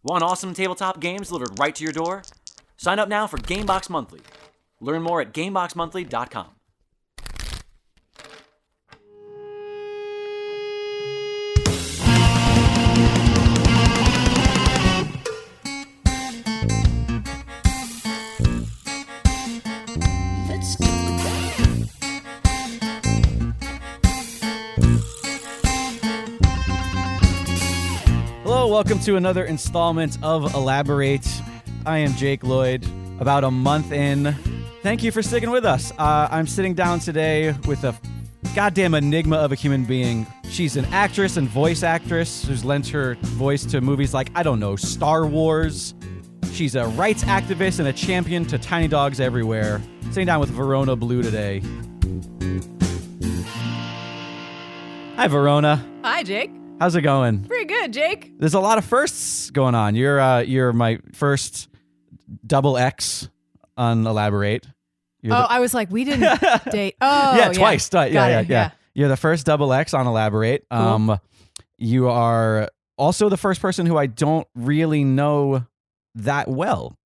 Want awesome tabletop games delivered right to your door? Sign up now for Gamebox Monthly. Learn more at GameboxMonthly.com. Hello, welcome to another installment of Elaborate. I am Jake Lloyd, about a month in. Thank you for sticking with us. I'm sitting down today with a goddamn enigma of a human being. She's an actress and voice actress who's lent her voice to movies like, I don't know, Star Wars. She's a rights activist and a champion to tiny dogs everywhere. Sitting down with Verona Blue today. Hi, Verona. Hi, Jake. How's it going? Pretty good, Jake. There's a lot of firsts going on. You're my first double X on Elaborate. I was like, we didn't date. Oh, yeah, twice. Yeah. You're the first double X on Elaborate. Cool. You are also the first person who I don't really know that well.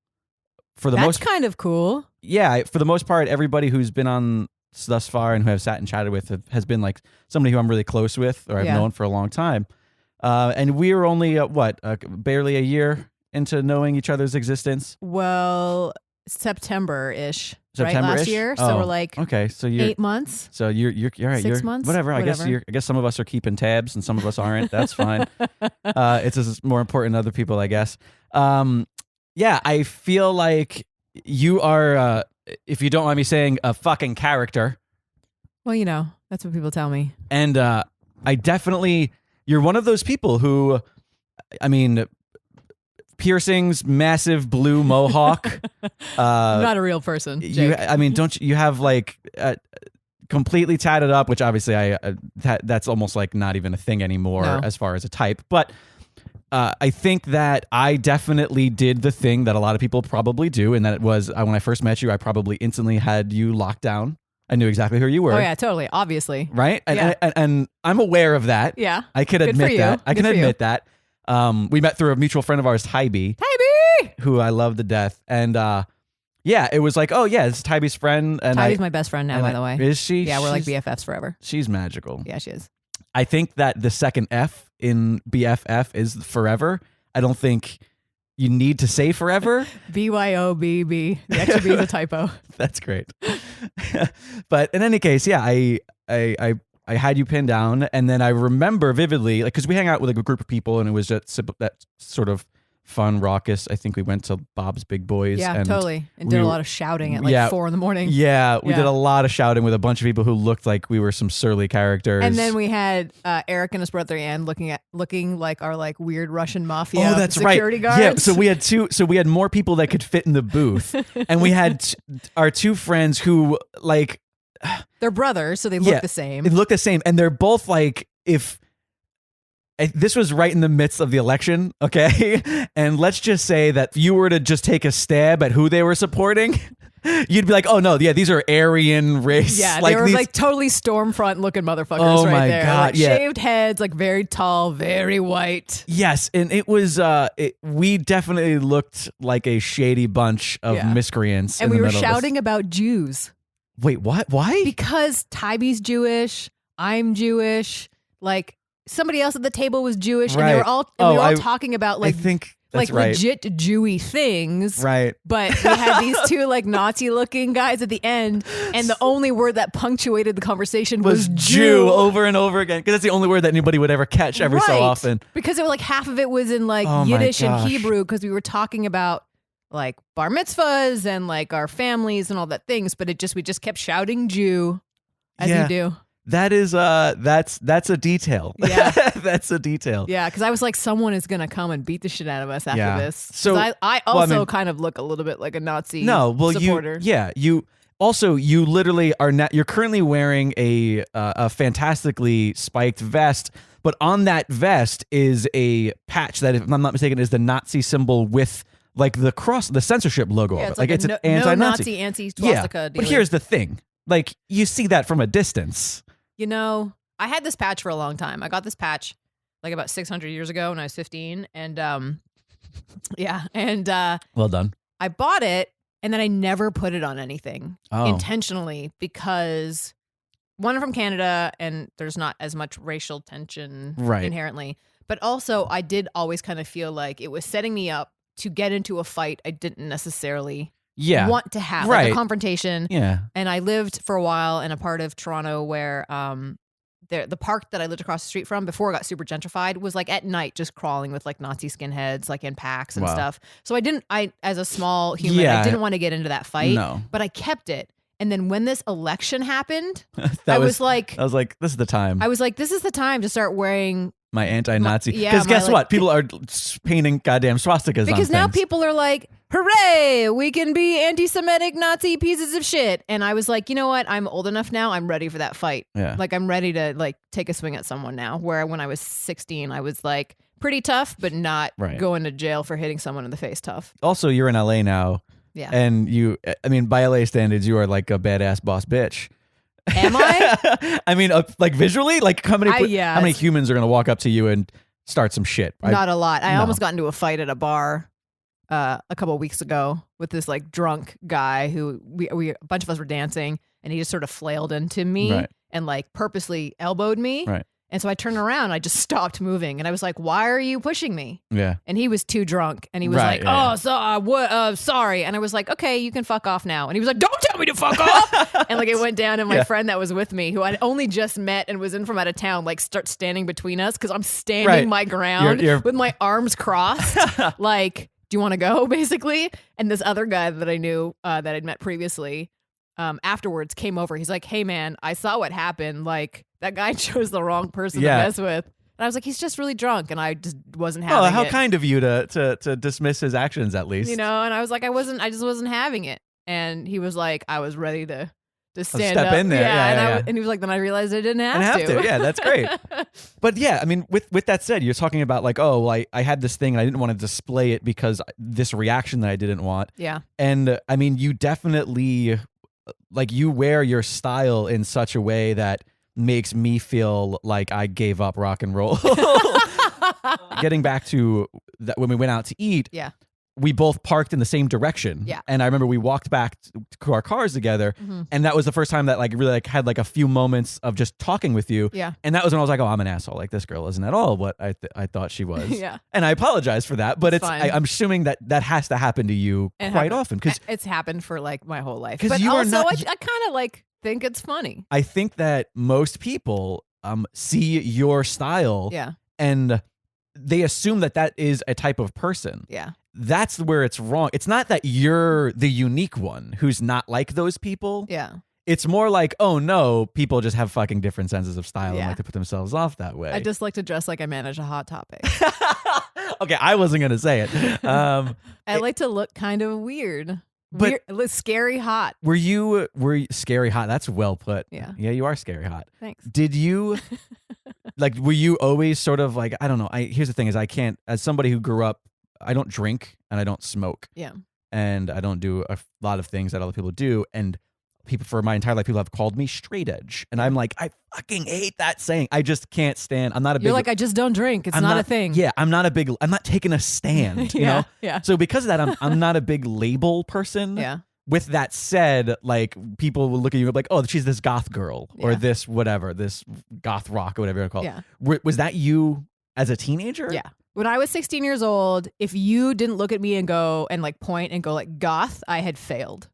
That's kind of cool. Yeah, for the most part, everybody who's been on thus far and who I've sat and chatted with has been like somebody who I'm really close with or I've known for a long time. And we were only, barely a year into knowing each other's existence. Well, September-ish. Right, last year. So we're like, okay, so you're 8 months. So you're all right. 6 months. Whatever. I guess some of us are keeping tabs and some of us aren't. That's fine. It's just more important than other people, I guess. Yeah, I feel like you are, if you don't mind me saying, a fucking character. Well, that's what people tell me. And I definitely, you're one of those people who, I mean, piercings, massive blue mohawk. I'm not a real person, Jake. Don't you have like completely tatted up, which obviously that's almost like not even a thing anymore as far as a type. But I think that I definitely did the thing that a lot of people probably do, and that it was when I first met you, I probably instantly had you locked down. I knew exactly who you were. Oh yeah, totally, obviously. Right? And I'm aware of that. Yeah. I can admit that. I can admit that. We met through a mutual friend of ours, Tybee, who I love to death. And it was like, oh yeah, it's Tybee's friend. And Tybee's my best friend now, by the way. Is she? Yeah, we're like BFFs forever. She's magical. Yeah, she is. I think that the second F in BFF is forever. I don't think you need to say forever. BYOBB. The extra B is a typo. That's great. But in any case, yeah, I had you pinned down, and then I remember vividly, like, because we hang out with like a group of people, and it was just that sort of fun, raucous. I think we went to Bob's Big Boys. Yeah, totally. And did a lot of shouting at like 4 a.m. Yeah, we did a lot of shouting with a bunch of people who looked like we were some surly characters. And then we had Eric and his brother Ann looking like our like weird Russian mafia security guards. Yeah, so we had we had more people that could fit in the booth, and we had our two friends who like. They're brothers, so they look the same. They look the same, and they're both like, this was right in the midst of the election, okay? And let's just say that if you were to just take a stab at who they were supporting, you'd be like, oh no, yeah, these are Aryan race. Yeah, they were like totally Stormfront looking motherfuckers right there. God, like shaved heads, like very tall, very white. Yes, and it was, we definitely looked like a shady bunch of miscreants. And we were shouting about Jews. Wait, what? Why? Because Tybee's Jewish, I'm Jewish, like somebody else at the table was Jewish, and they were all talking about like, I think that's like legit Jewy things. Right. But we had these two like Nazi looking guys at the end, and the only word that punctuated the conversation was Jew over and over again, because that's the only word that anybody would ever catch every so often. Because it was like half of it was in like Yiddish and Hebrew, because we were talking about like bar mitzvahs and like our families and all that things, but we just kept shouting Jew as you do. That is that's a detail. Yeah. That's a detail. Yeah, because I was like, someone is gonna come and beat the shit out of us after this. So I also kind of look a little bit like a Nazi supporter. You literally are you're currently wearing a fantastically spiked vest, but on that vest is a patch that, if I'm not mistaken, is the Nazi symbol with like the cross, the censorship logo of it. Like it's an anti-Nazi, anti-swastika. But here's the thing: like, you see that from a distance. I had this patch for a long time. I got this patch like about 600 years ago when I was 15, and Yeah. And well done. I bought it and then I never put it on anything Oh. intentionally because one, I'm from Canada and there's not as much racial tension inherently. But also I did always kind of feel like it was setting me up to get into a fight I didn't necessarily want to have, like a confrontation. Yeah. And I lived for a while in a part of Toronto where the park that I lived across the street from before it got super gentrified was like at night just crawling with like Nazi skinheads like in packs and stuff. So I as a small human, I didn't want to get into that fight, but I kept it. And then when this election happened, I was like, this is the time. I was like, this is the time to start wearing my anti-Nazi. Because guess what? People are painting goddamn swastikas because on now things. people are like, hooray, we can be anti-Semitic Nazi pieces of shit. And I was like, you know what? I'm old enough now. I'm ready for that fight. Yeah. Like I'm ready to like take a swing at someone now. Where when I was 16, I was like pretty tough, but not going to jail for hitting someone in the face tough. Also, you're in LA now. Yeah. And by LA standards, you are like a badass boss bitch. Am I? I mean, like visually, like how many humans are going to walk up to you and start some shit? Not a lot. I almost got into a fight at a bar a couple of weeks ago with this like drunk guy who we a bunch of us were dancing and he just sort of flailed into me and like purposely elbowed me. Right. And so I turned around, I just stopped moving and I was like, why are you pushing me? Yeah. And he was too drunk and he was sorry. And I was like, okay, you can fuck off now. And he was like, don't tell me to fuck off. And like it went down and my friend that was with me who I'd only just met and was in from out of town, like starts standing between us because I'm standing my ground with my arms crossed. Like, do you want to go basically? And this other guy that I knew that I'd met previously afterwards came over. He's like, hey man, I saw what happened. Like, that guy chose the wrong person to mess with. And I was like, he's just really drunk. And I just wasn't having it. Oh, how kind of you to dismiss his actions at least. You know, and I was like, I just wasn't having it. And he was like, I was ready to stand step up. in there. And he was like, then I realized I didn't have to. Yeah, that's great. But yeah, I mean, with that said, you're talking about like, oh, I had this thing and I didn't want to display it because this reaction that I didn't want. Yeah. And I mean, you definitely, like you wear your style in such a way that makes me feel like I gave up rock and roll. Getting back to that, when we went out to eat, we both parked in the same direction. Yeah. And I remember we walked back to our cars together, and that was the first time that like really like had like a few moments of just talking with you. Yeah. And that was when I was like, oh, I'm an asshole. Like this girl isn't at all what I thought she was. Yeah. And I apologize for that, but I'm assuming that has to happen to you quite often because it's happened for like my whole life. Because but you also, are not. I kind of like think it's funny. I think that most people see your style and they assume that is a type of person. Yeah. That's where it's wrong. It's not that you're the unique one who's not like those people. Yeah. It's more like, oh no, people just have fucking different senses of style and like to put themselves off that way. I just like to dress like I manage a Hot Topic. Okay, I wasn't going to say it. I like to look kind of weird. But scary hot. Were you scary hot? That's well put. Yeah. Yeah, you are scary hot. Thanks. Did you like were you always sort of like, I don't know. Here's the thing is I can't, as somebody who grew up, I don't drink and I don't smoke. Yeah. And I don't do a lot of things that other people do. And people for my entire life, people have called me straight edge. And I'm like, I fucking hate that saying. I just can't stand. I'm not a big. You're like, I just don't drink. It's not a thing. Yeah. I'm not taking a stand, you know? Yeah. So because of that, I'm not a big label person. Yeah. With that said, like people will look at you like, oh, she's this goth girl or this whatever, this goth rock or whatever you want to call it. Was that you as a teenager? Yeah. When I was 16 years old, if you didn't look at me and go and like point and go like goth, I had failed.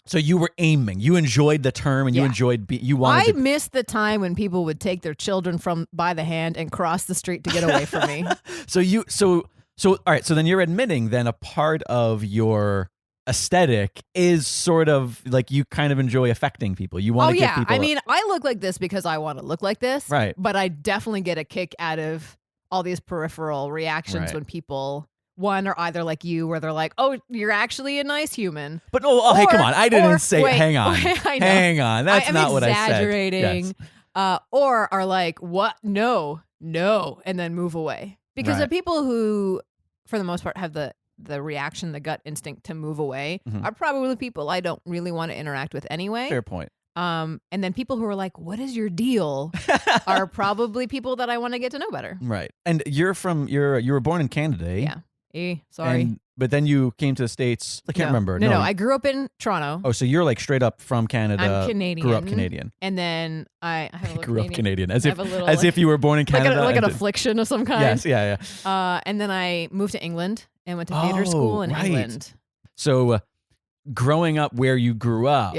So you were aiming. You enjoyed the term and you enjoyed you wanted I missed the time when people would take their children by the hand and cross the street to get away from me. So all right, so then you're admitting then a part of your aesthetic is sort of like you kind of enjoy affecting people. You want to give people I mean, I look like this because I want to look like this. Right. But I definitely get a kick out of all these peripheral reactions when people are either like you where they're like, oh, you're actually a nice human. But hey, come on. I didn't say hang on. Hang on. That's not what I said. I'm exaggerating. Yes. Or are like, what? No. And then move away. Because the people who, for the most part, have the reaction, the gut instinct to move away are probably people I don't really want to interact with anyway. Fair point. And then people who are like, what is your deal? are probably people that I want to get to know better. Right. And you were born in Canada, eh? Yeah. Sorry. But then you came to the States. I can't remember. No. I grew up in Toronto. Oh, so you're like straight up from Canada. I'm Canadian. Grew up Canadian. And then I have a little grew up Canadian. As I have a little, if you were born in Canada. Like an affliction of some kind. Yes, yeah. And then I moved to England and went to theater school in England. So growing up where you grew up,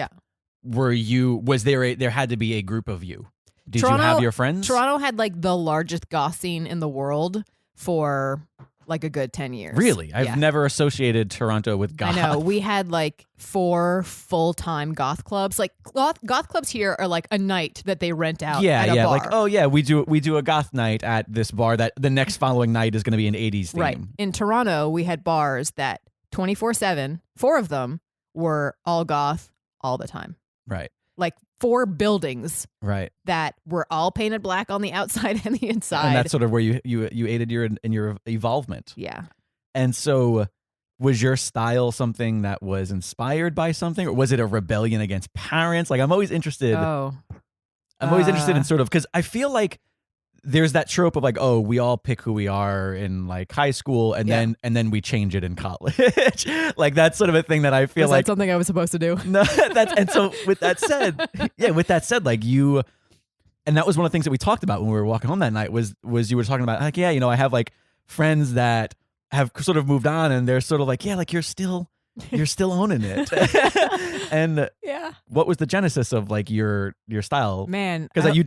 there had to be a group of you. Did you have your friends? Toronto had like the largest goth scene in the world for like a good 10 years. Really? I've never associated Toronto with goth. I know. We had like 4 full-time goth clubs. Like goth clubs here are like a night that they rent out at a bar. Like, oh yeah, we do a goth night at this bar that the next following night is going to be an 80s theme. Right. In Toronto, we had bars that 24/7, 4 of them were all goth all the time. Right. Like 4 buildings. Right. That were all painted black on the outside and the inside. And that's sort of where you aided in your evolvement. Yeah. And so was your style something that was inspired by something, or was it a rebellion against parents? Like, I'm always interested. I'm always interested in sort of, because I feel like there's that trope of like, oh, we all pick who we are in like high school, and then we change it in college. Like, that's sort of a thing that I feel like something I was supposed to do. No, and so with that said, like you, and that was one of the things that we talked about when we were walking home that night was you were talking about like, I have like friends that have sort of moved on, and they're sort of like, like you're still owning it. And what was the genesis of like your style? Man, because you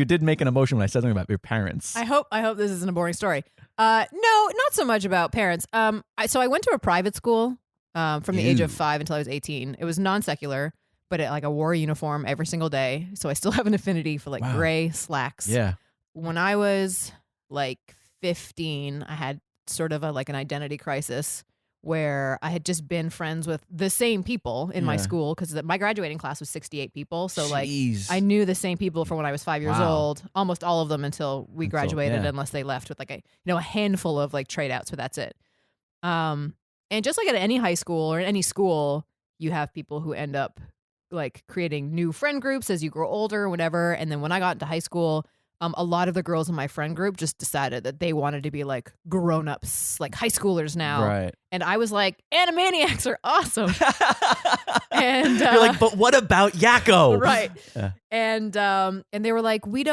did make an emotion when I said something about your parents. I hope this isn't a boring story. No, not so much about parents. So I went to a private school from the age of 5 until I was 18. It was non-secular, but I wore a uniform every single day. So I still have an affinity for like gray slacks. Yeah. When I was like 15, I had sort of an identity crisis, where I had just been friends with the same people in my school, because my graduating class was 68 people. So I knew the same people from when I was 5 years old, almost all of them until we graduated, unless they left with a handful of trade outs, but that's it. And just like at any high school or any school, you have people who end up creating new friend groups as you grow older or whatever. And then when I got into high school, a lot of the girls in my friend group just decided that they wanted to be grown-ups, high schoolers now. Right. And I was like, Animaniacs are awesome. And you're like, but what about Yakko? Right. Yeah. And they were like, we're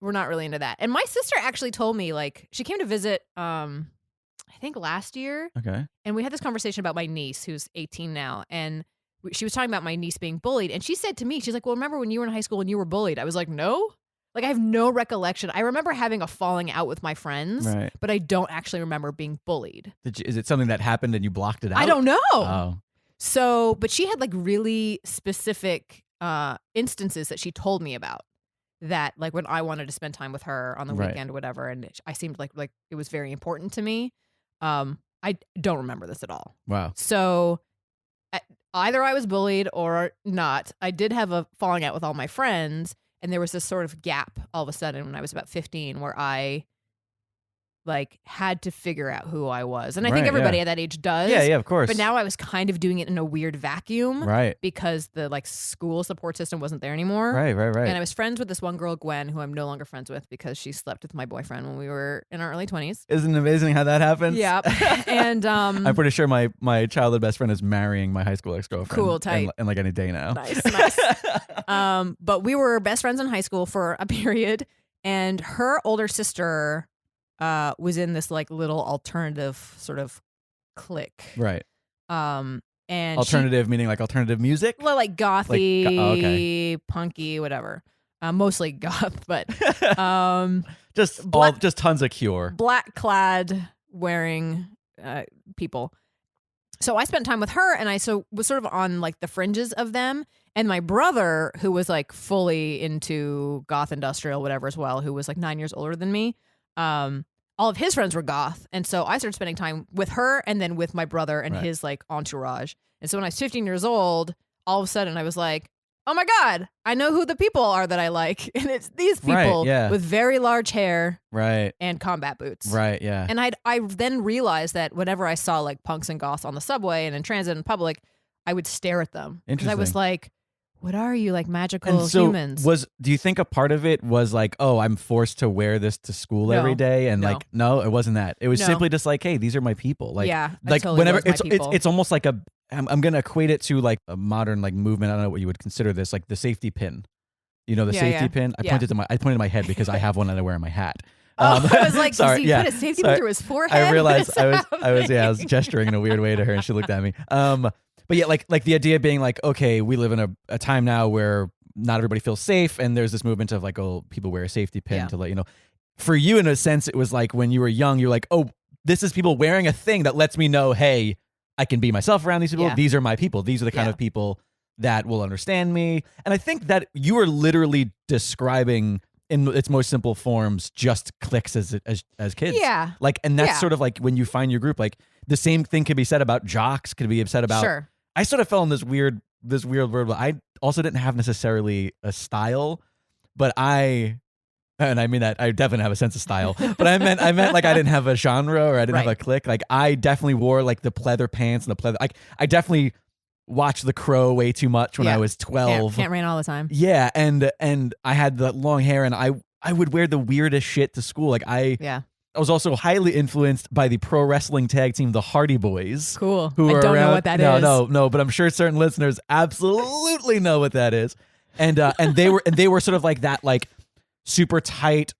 not really into that. And my sister actually told me, she came to visit, I think last year. Okay. And we had this conversation about my niece, who's 18 now. And she was talking about my niece being bullied. And she said to me, she's like, well, remember when you were in high school and you were bullied? I was like, no. I have no recollection. I remember having a falling out with my friends, but I don't actually remember being bullied. Is it something that happened and you blocked it out? I don't know. Oh. So, but she had really specific instances that she told me about, that when I wanted to spend time with her on the weekend or whatever, and I seemed like it was very important to me. I don't remember this at all. Wow. So either I was bullied or not. I did have a falling out with all my friends. And there was this sort of gap all of a sudden when I was about 15 where I had to figure out who I was. And I think everybody at that age does. Yeah, of course. But now I was kind of doing it in a weird vacuum. Right. Because the school support system wasn't there anymore. Right. And I was friends with this one girl, Gwen, who I'm no longer friends with because she slept with my boyfriend when we were in our early 20s. Isn't it amazing how that happens? Yeah. And I'm pretty sure my childhood best friend is marrying my high school ex-girlfriend. Cool, tight. And any day now. Nice. But we were best friends in high school for a period, and her older sister was in this little alternative sort of clique. Right. And alternative meaning alternative music? Well, gothy, punky, whatever. Mostly goth, but just tons of Cure. Black clad wearing people. So I spent time with her, and I was sort of on the fringes of them. And my brother, who was fully into goth industrial, whatever as well, who was 9 years older than me, all of his friends were goth. And so I started spending time with her and then with my brother and his entourage. And so when I was 15 years old, all of a sudden I was like, oh my God, I know who the people are that I like. And it's these people with very large hair and combat boots. Right, yeah. And I then realized that whenever I saw punks and goths on the subway and in transit in public, I would stare at them. Interesting. I was like, what are you, like magical And so humans? do you think a part of it was like, oh, I'm forced to wear this to school every day? And like, no, it wasn't that. It was simply just like, hey, these are my people. Like, like totally whenever was my people. it's almost like I'm going to equate it to like a modern like movement. I don't know what you would consider this, like the safety pin. You know, the safety pin. I pointed to my head because I have one that I wear in my hat. I was like, sorry, he put a safety pin through his forehead. I realized I was gesturing in a weird way to her, and she looked at me. But yeah, like the idea being like, okay, we live in a time now where not everybody feels safe, and there's this movement of like, oh, people wear a safety pin to let you know. For you, in a sense, it was like when you were young, you're like, oh, this is people wearing a thing that lets me know, hey, I can be myself around these people. Yeah. These are my people. These are the kind of people that will understand me. And I think that you are literally describing in its most simple forms just cliques as kids. Yeah. Like, and that's sort of like when you find your group, like the same thing could be said about jocks, could be said about. Sure. I sort of fell in this weird world. I also didn't have necessarily a style, but and I mean that I definitely have a sense of style, but I meant like I didn't have a genre or I didn't have a clique. Like I definitely wore like the pleather pants and the pleather. I definitely watched The Crow way too much when I was 12. Can't rain all the time. Yeah, and I had the long hair, and I would wear the weirdest shit to school. Like I was also highly influenced by the pro wrestling tag team, the Hardy Boys. Cool. Who I don't know what that is. No, but I'm sure certain listeners absolutely know what that is. And they were sort of like that, like super tight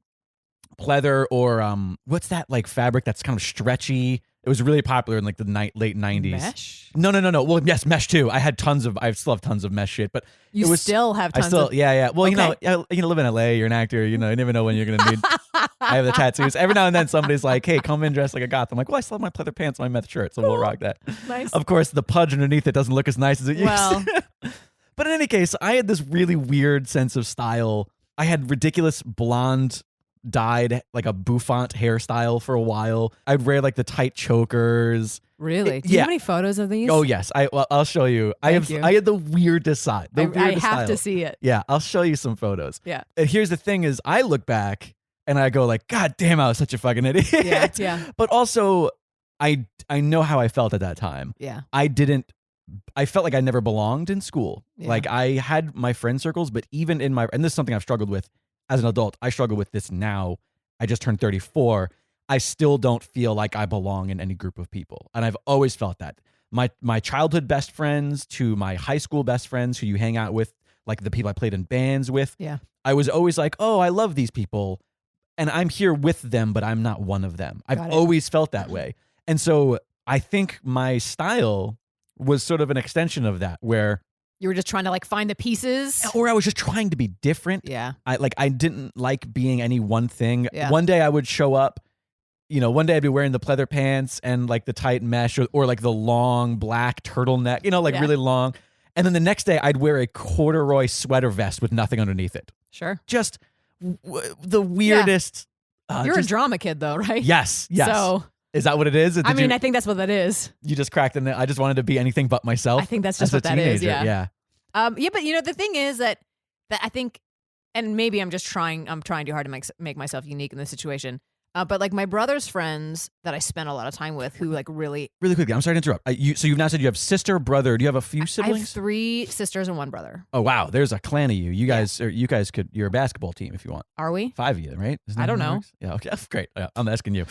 pleather or what's that like fabric that's kind of stretchy. It was really popular in like the late 90s. Mesh? No. Well, yes, mesh too. I still have tons of mesh shit, but you still have tons of. Yeah. Well, okay. you live in LA, you're an actor, you never know when you're going to need. I have the tattoos. Every now and then somebody's like, hey, come in dressed like a goth. I'm like, well, I still have my pleather pants and my meth shirt, so we'll rock that. Nice. Of course, the pudge underneath it doesn't look as nice as it used to. But in any case, I had this really weird sense of style. I had ridiculous blonde dyed like a bouffant hairstyle for a while. I'd wear like the tight chokers. Really? Do you have any photos of these? Oh yes, I'll show you. I had the weirdest side. I have to see it. Yeah, I'll show you some photos. Yeah. And here's the thing: is I look back and I go like, God damn, I was such a fucking idiot. Yeah. But also, I know how I felt at that time. Yeah. I felt like I never belonged in school. Yeah. Like I had my friend circles, but even in and this is something I've struggled with as an adult. I struggle with this now. I just turned 34. I still don't feel like I belong in any group of people. And I've always felt that. My childhood best friends to my high school best friends who you hang out with, like the people I played in bands with. Yeah. I was always like, oh, I love these people. And I'm here with them, but I'm not one of them. I've always felt that way. And so I think my style was sort of an extension of that, where you were just trying to like find the pieces, or I was just trying to be different. Yeah. I didn't like being any one thing. Yeah. One day I would show up, one day I'd be wearing the pleather pants and like the tight mesh or like the long black turtleneck, really long. And then the next day I'd wear a corduroy sweater vest with nothing underneath it. Sure. Just the weirdest. You're a drama kid though, right? Yes. So. Is that what it is? I think that's what that is. You just cracked in it. I just wanted to be anything but myself. I think that's just what that is. Yeah. Yeah. But the thing is that I think, and maybe I'm trying too hard to make myself unique in this situation. But like my brother's friends that I spent a lot of time with, who like really quickly, I'm sorry to interrupt. So you've now said you have sister, brother. Do you have a few siblings? I have 3 sisters and 1 brother. Oh wow, there's a clan of you. You guys you're a basketball team if you want. Are we? 5 of you, right? I don't know. Yeah, okay, great. I'm asking you.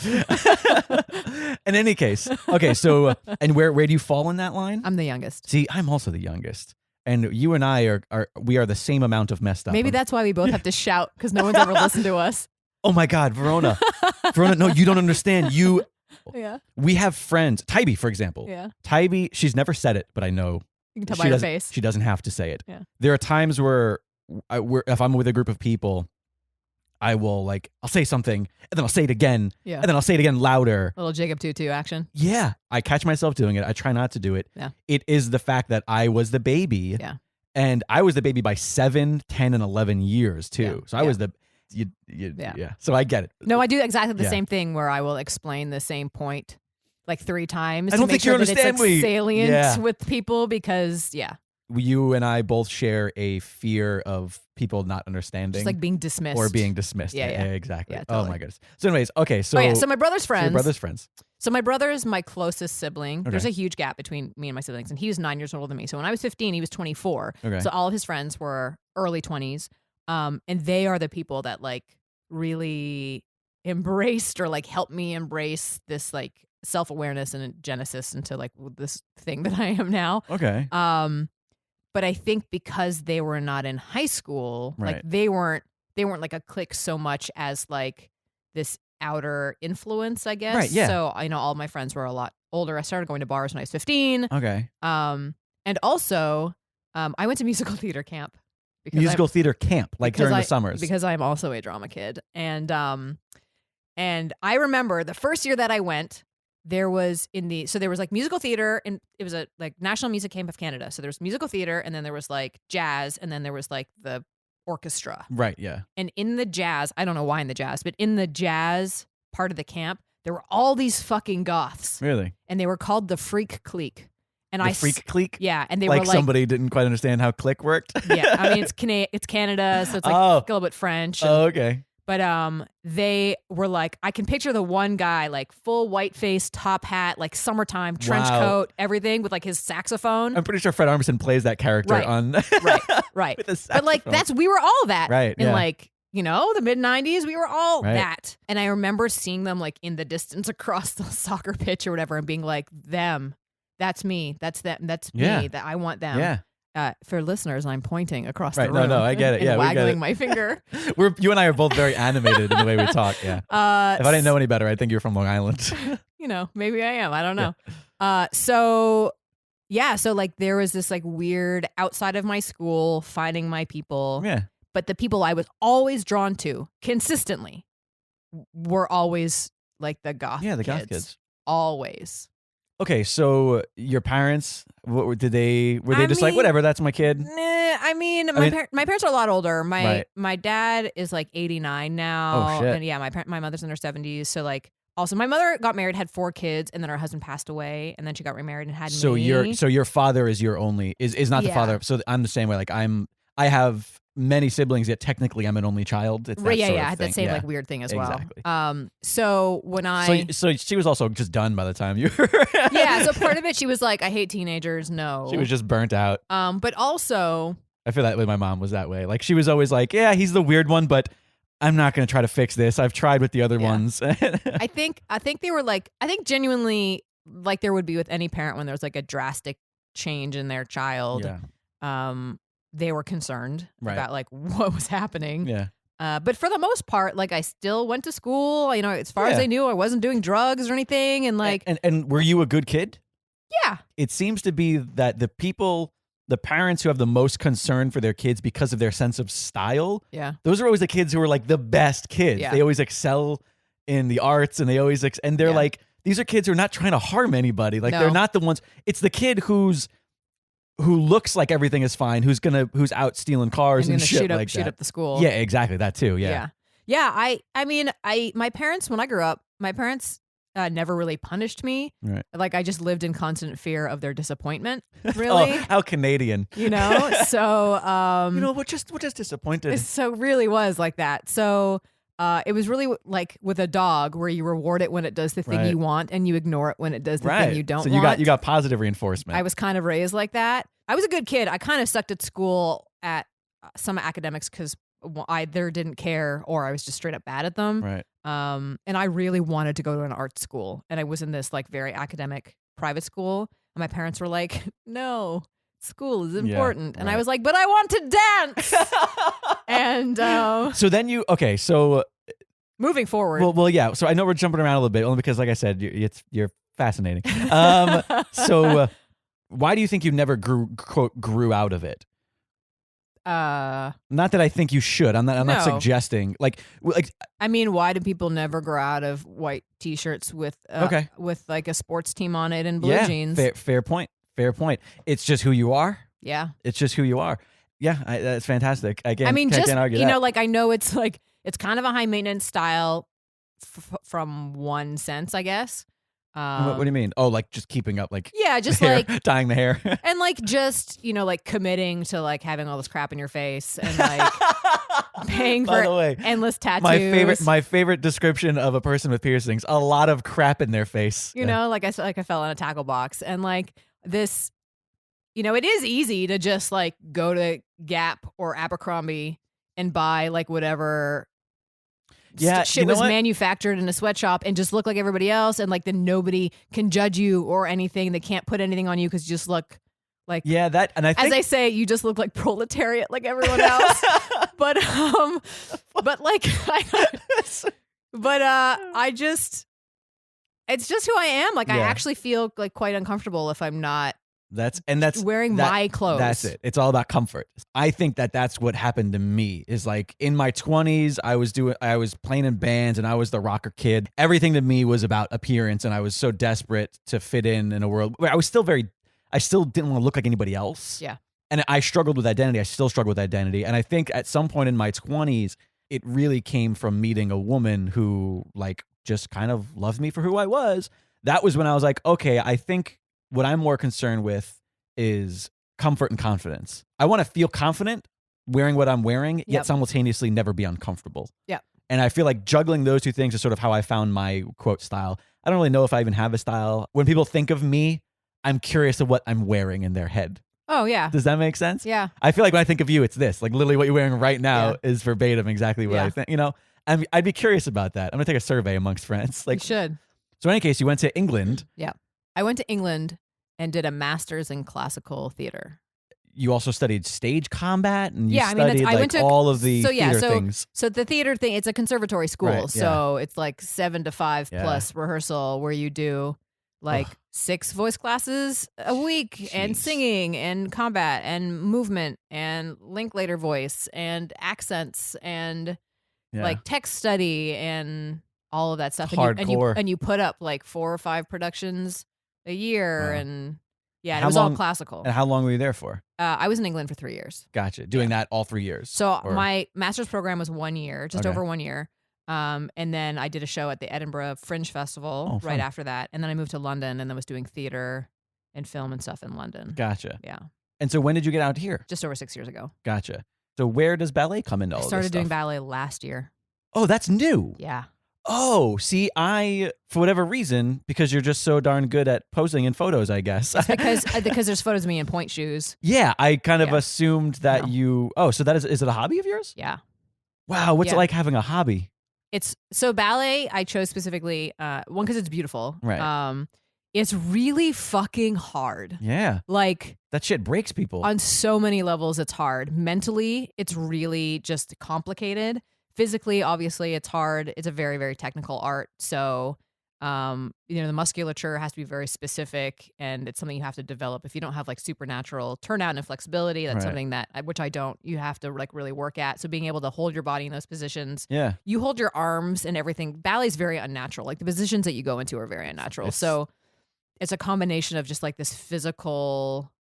In any case, okay. So and where do you fall in that line? I'm the youngest. See, I'm also the youngest. And you and I are the same amount of messed up. Maybe that's why we both have to shout, because no one's ever listened to us. Oh my God, Verona, no, you don't understand. We have friends. Tybee, for example. Yeah. Tybee, she's never said it, but I know. You can tell by her face. She doesn't have to say it. Yeah. There are times where if I'm with a group of people, I will I'll say something and then I'll say it again. Yeah. And then I'll say it again louder. A little Jacob Tutu action. Yeah. I catch myself doing it. I try not to do it. Yeah. It is the fact that I was the baby. Yeah. And I was the baby by 7, 10, and 11 years too. Yeah. So I was the yeah. So I get it. No, I do exactly the same thing, where I will explain the same point like 3 times. I don't think you understand it's like salient with people, because you and I both share a fear of people not understanding, just like being dismissed or being dismissed. Yeah, exactly. Yeah, totally. Oh my goodness. So anyways, okay. So so my brother's friends. Your brother's friends. So my brother is my closest sibling. Okay. There's a huge gap between me and my siblings, and he was 9 years older than me. So when I was 15, he was 24. Okay. So all of his friends were early 20s. And they are the people that like really embraced or like helped me embrace this like self-awareness and genesis into like this thing that I am now. Okay. But I think because they were not in high school, Right. like they weren't like a clique so much as like this outer influence, I guess. Right, yeah. So I know all my friends were a lot older. I started going to bars when I was 15. Okay. And also, I went to musical theater camp. Musical theater camp, like during the summers. Because I'm also a drama kid. And I remember the first year that I went, there was like musical theater, and it was a like National Music Camp of Canada. So there was musical theater, and then there was like jazz, and then there was like the orchestra. Right, yeah. And in the jazz, I don't know why in the jazz, but in the jazz part of the camp, there were all these fucking goths. Really? And they were called the Freak Clique. And the Freak Clique? Yeah, and they like were like somebody didn't quite understand how click worked. yeah, I mean it's Canada, so it's like a little bit French. And, okay. But they were like, I can picture the one guy like full white face, top hat, like summertime trench coat, everything with like his saxophone. I'm pretty sure Fred Armisen plays that character on right. with a But like we were all that, right? In yeah. like the mid 90s, we were all right. that. And I remember seeing them like in the distance across the soccer pitch or whatever, and being like, them, that's me, that's them, that's me, that I want them. Yeah. For listeners, I'm pointing across right. the room. No, I get it. And Yeah, waggling my finger. You and I are both very animated in the way we talk. Yeah. If I didn't know any better, I'd think you're from Long Island. Maybe I am. I don't know. So like there was this like weird outside of my school finding my people. Yeah. But the people I was always drawn to consistently were always like the goth Yeah, the kids. goth kids. Always. Okay, so your parents, were they just like, whatever, that's my kid? Nah, my parents are a lot older. My dad is like 89 now. Oh, shit. And yeah, my mother's in her 70s. So like, also my mother got married, had 4 kids, and then her husband passed away, and then she got remarried and had me. So your father is your only, is not the father. So I'm the same way. Like I have many siblings, yet technically I'm an only child. It's that yeah, sort I of had thing. that same like weird thing as exactly. well. So when I so she was also just done by the time you were yeah. So part of it, she was like, I hate teenagers. No, she was just burnt out. But also, I feel that way. My mom was that way. Like she was always like, yeah, he's the weird one, but I'm not going to try to fix this. I've tried with the other ones. I think they were like, I think genuinely like there would be with any parent when there's like a drastic change in their child. Yeah. They were concerned about like what was happening. Yeah. But for the most part, like I still went to school. As far as I knew, I wasn't doing drugs or anything. And like, and were you a good kid? Yeah. It seems to be that the parents who have the most concern for their kids because of their sense of style. Yeah. Those are always the kids who are like the best kids. Yeah. They always excel in the arts, and they always and they're like, these are kids who are not trying to harm anybody. Like they're not the ones. It's the kid who looks like everything is fine, who's out stealing cars and shit like that. Shoot up the school. Yeah, exactly. That too. Yeah. Yeah. My parents, when I grew up, never really punished me. Right. Like I just lived in constant fear of their disappointment. Really. Oh, how Canadian. So we're just disappointed. So really was like that. So it was really like with a dog where you reward it when it does the thing you want and you ignore it when it does the thing you don't want. So you got positive reinforcement. I was kind of raised like that. I was a good kid. I kind of sucked at school at some academics because I either didn't care or I was just straight up bad at them. Right. And I really wanted to go to an art school, and I was in this like very academic private school, and my parents were like, "No, school is important," and I was like, "But I want to dance." And so then so moving forward. Well, yeah. So I know we're jumping around a little bit, only because, like I said, you're fascinating. So why do you think you never grew out of it? Not that I think you should. I'm not suggesting like. I mean, why do people never grow out of white T-shirts with like a sports team on it and blue jeans? Fair point. It's just who you are. Yeah. It's just who you are. Yeah, that's fantastic. I can't argue that. Like I know it's kind of a high maintenance style from one sense, I guess. What do you mean? Oh, like just keeping up, like Yeah, just hair, like dyeing the hair. and like just like committing to like having all this crap in your face and like paying By for the way, endless tattoos. my favorite description of a person with piercings: a lot of crap in their face. You know, like I fell in a tackle box, and like this, it is easy to just like go to Gap or Abercrombie and buy like whatever. Shit was manufactured in a sweatshop and just look like everybody else, and like then nobody can judge you or anything. They can't put anything on you because you just look like that. And I think, as I say, you just look like proletariat like everyone else. but like, I just, it's just who I am. Like I actually feel like quite uncomfortable if I'm not. That's wearing my clothes. That's it. It's all about comfort. I think that's what happened to me. Is like in my 20s, I was playing in bands and I was the rocker kid. Everything to me was about appearance, and I was so desperate to fit in a world where I still didn't want to look like anybody else. Yeah. And I struggled with identity. I still struggle with identity. And I think at some point in my 20s, it really came from meeting a woman who like just kind of loved me for who I was. That was when I was like, okay, I think what I'm more concerned with is comfort and confidence. I want to feel confident wearing what I'm wearing, yet simultaneously never be uncomfortable. Yeah. And I feel like juggling those two things is sort of how I found my quote style. I don't really know if I even have a style. When people think of me, I'm curious of what I'm wearing in their head. Oh, yeah. Does that make sense? Yeah. I feel like when I think of you, it's this. Like literally what you're wearing right now is verbatim exactly what I think. I'd be curious about that. I'm going to take a survey amongst friends. Like, you should. So in any case, you went to England. Yeah. I went to England and did a master's in classical theater. You also studied stage combat, and you I studied went to all of the theater things. So the theater thing, it's a conservatory school. Right, so it's like 7 to 5 plus rehearsal where you do like 6 voice classes a week and singing and combat and movement and Linklater voice and accents and like text study and all of that stuff. Hardcore. And you put up like 4 or 5 productions a year. And it was all classical. And how long were you there for? I was in England for 3 years. Gotcha. Doing that all 3 years. So my master's program was 1 year, just over 1 year. And then I did a show at the Edinburgh Fringe Festival right after that. And then I moved to London and then was doing theater and film and stuff in London. Gotcha. Yeah. And so when did you get out here? Just over 6 years ago. Gotcha. So where does ballet come into all this stuff? I started doing ballet last year. Oh, that's new. Yeah. Oh, see, for whatever reason, because you're just so darn good at posing in photos, I guess. It's because there's photos of me in point shoes. Yeah, I kind of assumed that you. Oh, so is it a hobby of yours? Yeah. Wow, what's it like having a hobby? It's so ballet. I chose specifically one because it's beautiful. Right. It's really fucking hard. Yeah. Like that shit breaks people on so many levels. It's hard. Mentally, it's really just complicated. Physically, obviously, it's hard. It's a very, very technical art. So, the musculature has to be very specific, and it's something you have to develop. If you don't have like supernatural turnout and flexibility, that's something that, which I don't, you have to like really work at. So being able to hold your body in those positions. Yeah. You hold your arms and everything. Ballet's very unnatural. Like the positions that you go into are very unnatural. So it's a combination of just like this physical,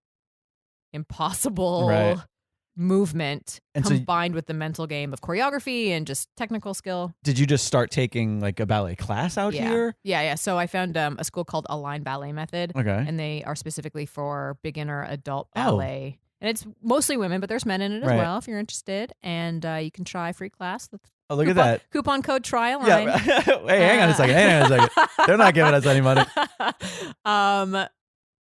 impossible movement and combined with the mental game of choreography and just technical skill. Did you just start taking like a ballet class out here? Yeah. So I found a school called Align Ballet Method. Okay. And they are specifically for beginner adult ballet. And it's mostly women, but there's men in it as well if you're interested. And you can try free class. Look at that. Coupon code TRYALIGN. Yeah. Hey, hang on a second. They're not giving us any money.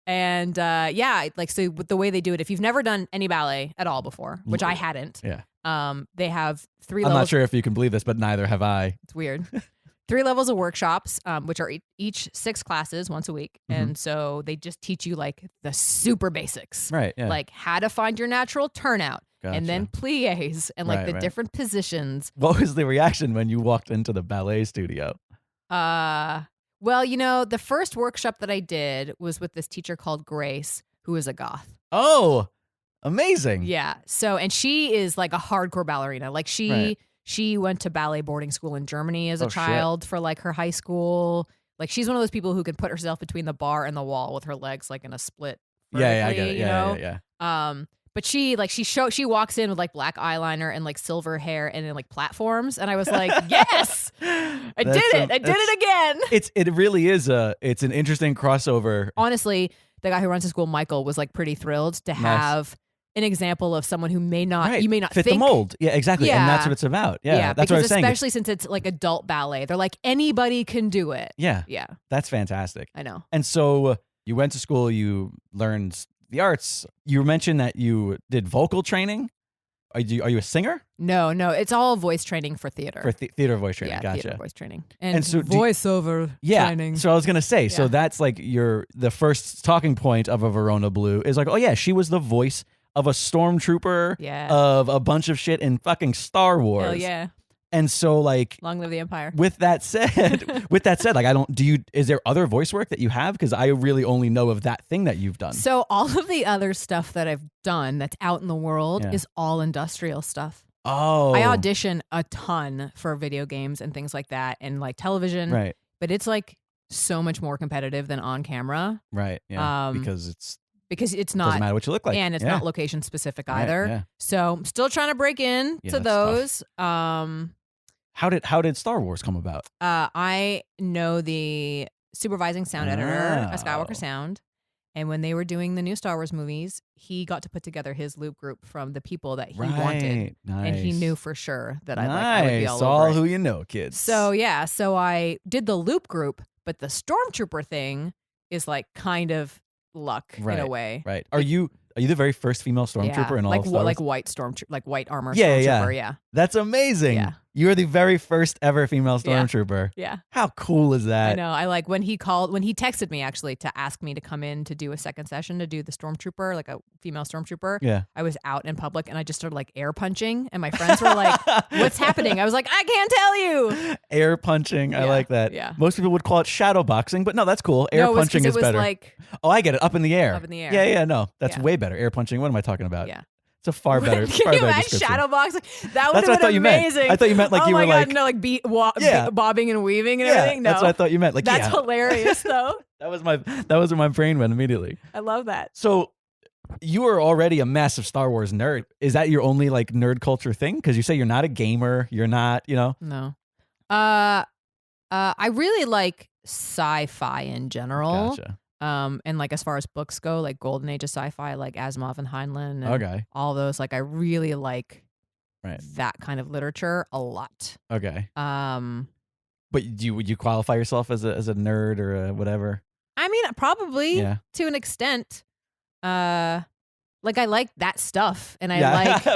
And so with the way they do it, if you've never done any ballet at all before, which I hadn't, they have 3 levels. I'm not sure if you can believe this, but neither have I. It's weird. 3 levels of workshops, which are each 6 classes once a week. Mm-hmm. And so they just teach you like the super basics, right? Yeah. Like how to find your natural turnout. Gotcha. And then plies and like the different positions. What was the reaction when you walked into the ballet studio? Well, the first workshop that I did was with this teacher called Grace, who is a goth. Oh, amazing. Yeah. So, and she is like a hardcore ballerina. Like she went to ballet boarding school in Germany as a child for like her high school. Like she's one of those people who can put herself between the bar and the wall with her legs like in a split vertically, I get it. Yeah. But she walks in with like black eyeliner and like silver hair and then like platforms, and I was like, yes, I did it again. It really is it's an interesting crossover. Honestly, the guy who runs the school, Michael, was like pretty thrilled to have an example of someone who may not you may not fit think the mold. Yeah, exactly. Yeah. And that's what it's about. Yeah, that's what I was saying. Especially since it's like adult ballet, they're like anybody can do it. Yeah, yeah, that's fantastic. I know. And so you went to school, you learned the arts. You mentioned that you did vocal training. Are you a singer? No, it's all voice training for theater. For theater voice training. Yeah, Gotcha. theater voice training and so voiceover training. So I was gonna say, so that's like the first talking point of a Verona Blue is like, oh yeah, she was the voice of a stormtrooper, of a bunch of shit in fucking Star Wars. Hell yeah. And so like, long live the Empire. With that said, like is there other voice work that you have? Because I really only know of that thing that you've done. So all of the other stuff that I've done that's out in the world is all industrial stuff. Oh. I audition a ton for video games and things like that and like television. Right. But it's like so much more competitive than on camera. Right. Yeah. Because it's not, doesn't matter what you look like. And it's not location specific either. Yeah. So I'm still trying to break in to those. How did Star Wars come about? I know the supervising sound editor at Skywalker Sound, and when they were doing the new Star Wars movies, he got to put together his loop group from the people that he wanted, and he knew for sure that I would be all over it. Who you know, kids. So so I did the loop group, but the Stormtrooper thing is like kind of luck in a way. Right. Are you the very first female Stormtrooper in all of Star Wars? Like white Stormtrooper, like white armor Stormtrooper, yeah. That's amazing. Yeah. You are the very first ever female Stormtrooper. Yeah. How cool is that? I know. I like when he texted me actually to ask me to come in to do a second session to do the Stormtrooper, like a female Stormtrooper. Yeah. I was out in public and I just started like air punching and my friends were like, what's happening? I was like, I can't tell you. Air punching. I like that. Yeah. Most people would call it shadow boxing, but no, that's cool. Air punching is better. Like, oh, I get it. Up in the air. Up in the air. Yeah, no. That's way better. Air punching. What am I talking about? Yeah. It's a far better. Can you imagine shadow boxing? That would have been amazing. I thought you meant like you were like, no, like bobbing and weaving and everything. No, that's what I thought you meant. Like that's hilarious though. That was where my brain went immediately. I love that. So you are already a massive Star Wars nerd. Is that your only like nerd culture thing? Because you say you're not a gamer. You're not. No. I really like sci-fi in general. Gotcha. And like as far as books go, like Golden Age of sci-fi, like Asimov and Heinlein, and all those, like I really like that kind of literature a lot. Okay. But would you qualify yourself as a nerd or a whatever? I mean, probably to an extent. Like I like that stuff, and I like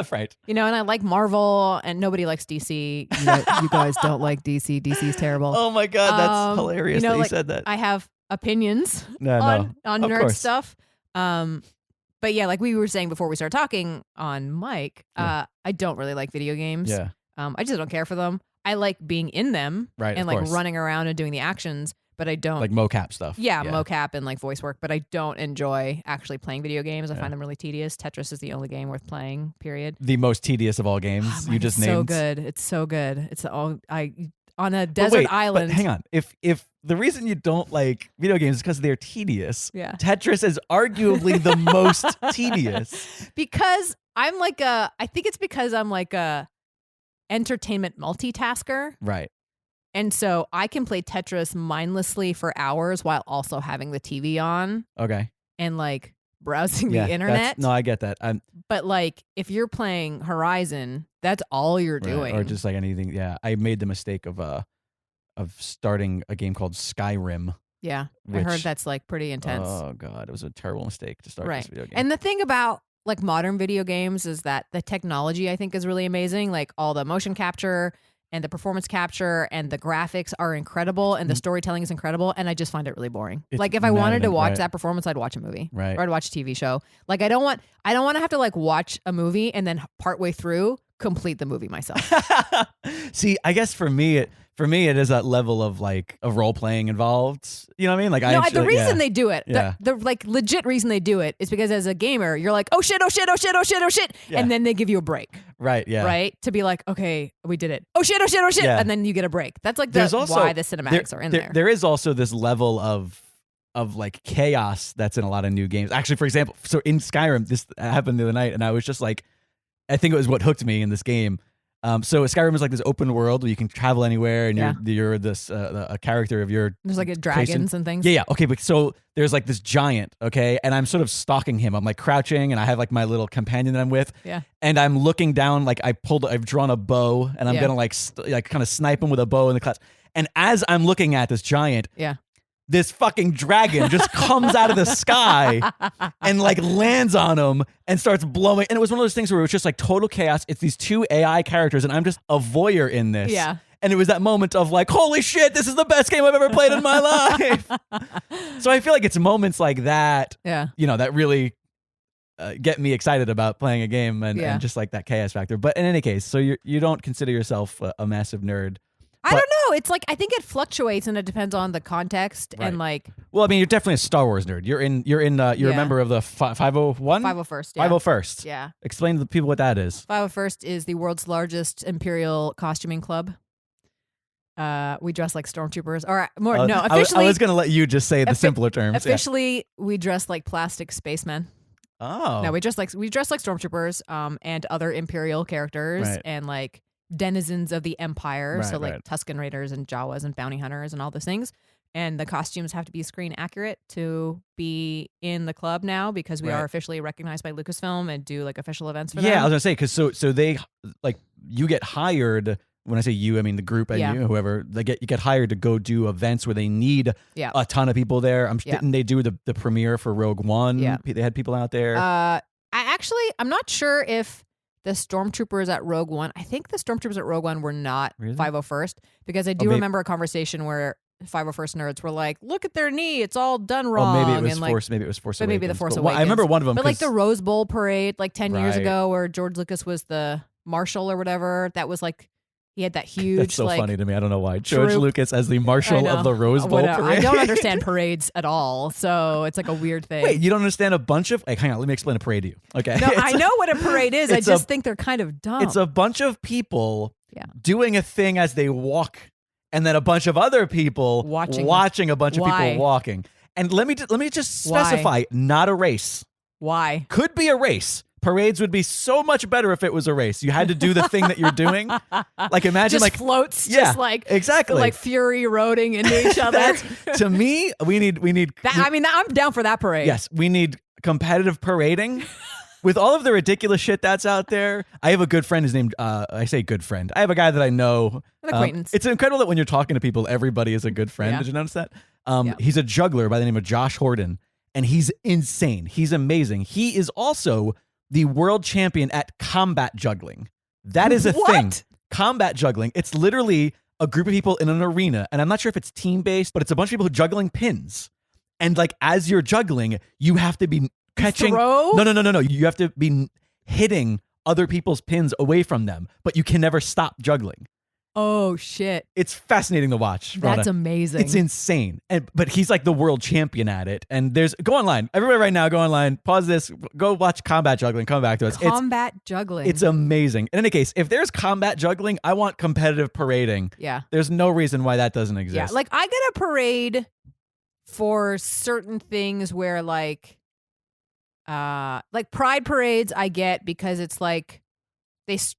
and I like Marvel, and nobody likes DC. You guys don't like DC. DC's terrible. Oh my god, that's hilarious that you said that. I have opinions on nerd stuff. But yeah, like we were saying before we started talking on mic, I don't really like video games. Yeah. I just don't care for them. I like being in them and like running around and doing the actions, but I don't like mocap stuff. Yeah, mocap and like voice work, but I don't enjoy actually playing video games. I find them really tedious. Tetris is the only game worth playing, period. The most tedious of all games you just named. So good. It's so good. It's on a desert island. But hang on. If the reason you don't like video games is because they're tedious, Tetris is arguably the most tedious. Because I think it's because I'm like a entertainment multitasker. Right. And so I can play Tetris mindlessly for hours while also having the TV on. Okay. And like browsing the internet. No, I get that. But like if you're playing Horizon, that's all you're doing. Or just like anything. Yeah. I made the mistake of starting a game called Skyrim. Yeah. I heard that's like pretty intense. Oh God. It was a terrible mistake to start this video game. And the thing about like modern video games is that the technology I think is really amazing. Like all the motion capture and the performance capture and the graphics are incredible and the storytelling is incredible, and I just find it really boring. Like if I wanted to watch that performance, I'd watch a movie. Right. Or I'd watch a TV show. Like I don't want to have to like watch a movie and then partway through complete the movie myself. See, I guess for me it is that level of like of role playing involved. You know what I mean? Like the reason they do it, the like legit reason they do it is because as a gamer, you're like, oh shit, and then they give you a break. Right. Yeah. Right. To be like, okay, we did it. Oh shit, and then you get a break. That's like why the cinematics are in there. There is also this level of of like chaos that's in a lot of new games. Actually, for example, so in Skyrim, this happened the other night, and I was just like, I think it was what hooked me in this game. So Skyrim is like this open world where you can travel anywhere, and you're this a character of your. There's like dragons and things. Yeah. Okay, but so there's like this giant. Okay, and I'm sort of stalking him. I'm like crouching, and I have like my little companion that I'm with. Yeah. And I'm looking down, like I've drawn a bow, and I'm gonna like kind of snipe him with a bow in the clouds. And as I'm looking at this giant, this fucking dragon just comes out of the sky and like lands on him and starts blowing. And it was one of those things where it was just like total chaos. It's these two AI characters, and I'm just a voyeur in this. Yeah. And it was that moment of like, holy shit, this is the best game I've ever played in my life. So I feel like it's moments like that, that really get me excited about playing a game and just like that chaos factor. But in any case, so you don't consider yourself a massive nerd. I don't know. It's like I think it fluctuates and it depends on the context and like. Well, I mean, you're definitely a Star Wars nerd. You're a member of the 501? 501st. Yeah. 501st. Yeah. Explain to the people what that is. 501st is the world's largest imperial costuming club. We dress like stormtroopers, or more. No, officially. I was going to let you just say the simpler terms. Officially, we dress like plastic spacemen. Oh. No, we dress like stormtroopers, and other imperial characters, and like denizens of the empire, so like Tusken Raiders and Jawas and bounty hunters and all those things. And the costumes have to be screen accurate to be in the club now because we are officially recognized by Lucasfilm and do like official events for them. Yeah, I was gonna say because so they like you get hired. When I say you, I mean the group and you, whoever you get hired to go do events where they need a ton of people there. Didn't they do the premiere for Rogue One? Yeah, they had people out there. I'm not sure if the stormtroopers at Rogue One. I think the stormtroopers at Rogue One were not 501st because I do remember a conversation where 501st nerds were like, "Look at their knee; it's all done wrong." Maybe it was and Force. Maybe it was Force. But maybe the Force Awakens. I remember one of them. But like the Rose Bowl parade, like 10 years ago, where George Lucas was the marshal or whatever. That was like. He had that huge. That's so like, funny to me. I don't know why. George Lucas as the marshal of the Rose Bowl parade. I don't understand parades at all, so it's like a weird thing. Wait, you don't understand a bunch of? Like, hang on, let me explain a parade to you. Okay. No, I know what a parade is. I just think they're kind of dumb. It's a bunch of people doing a thing as they walk, and then a bunch of other people watching a bunch of people walking. And let me just specify, not a race. Why? Could be a race. Parades would be so much better if it was a race. You had to do the thing that you're doing. Like imagine just like floats, just like exactly like Fury roading into each other. To me, we need. That, I mean, I'm down for that parade. Yes, we need competitive parading. With all of the ridiculous shit that's out there, I have a good friend. His name, I say good friend. I have a guy that I know. An acquaintance. It's incredible that when you're talking to people, everybody is a good friend. Did you notice that? He's a juggler by the name of Josh Horden, and he's insane. He's amazing. He is also the world champion at combat juggling. That is a thing. Combat juggling. It's literally a group of people in an arena, and I'm not sure if it's team-based, but it's a bunch of people juggling pins. And like as you're juggling, you have to be catching. Throw? No. You have to be hitting other people's pins away from them, but you can never stop juggling. Oh shit! It's fascinating to watch. That's amazing. It's insane. But he's like the world champion at it. And go online. Everybody right now, go online. Pause this. Go watch combat juggling. Come back to us. Combat juggling. It's amazing. In any case, if there's combat juggling, I want competitive parading. Yeah. There's no reason why that doesn't exist. Yeah. Like I get a parade for certain things where like pride parades I get because it's like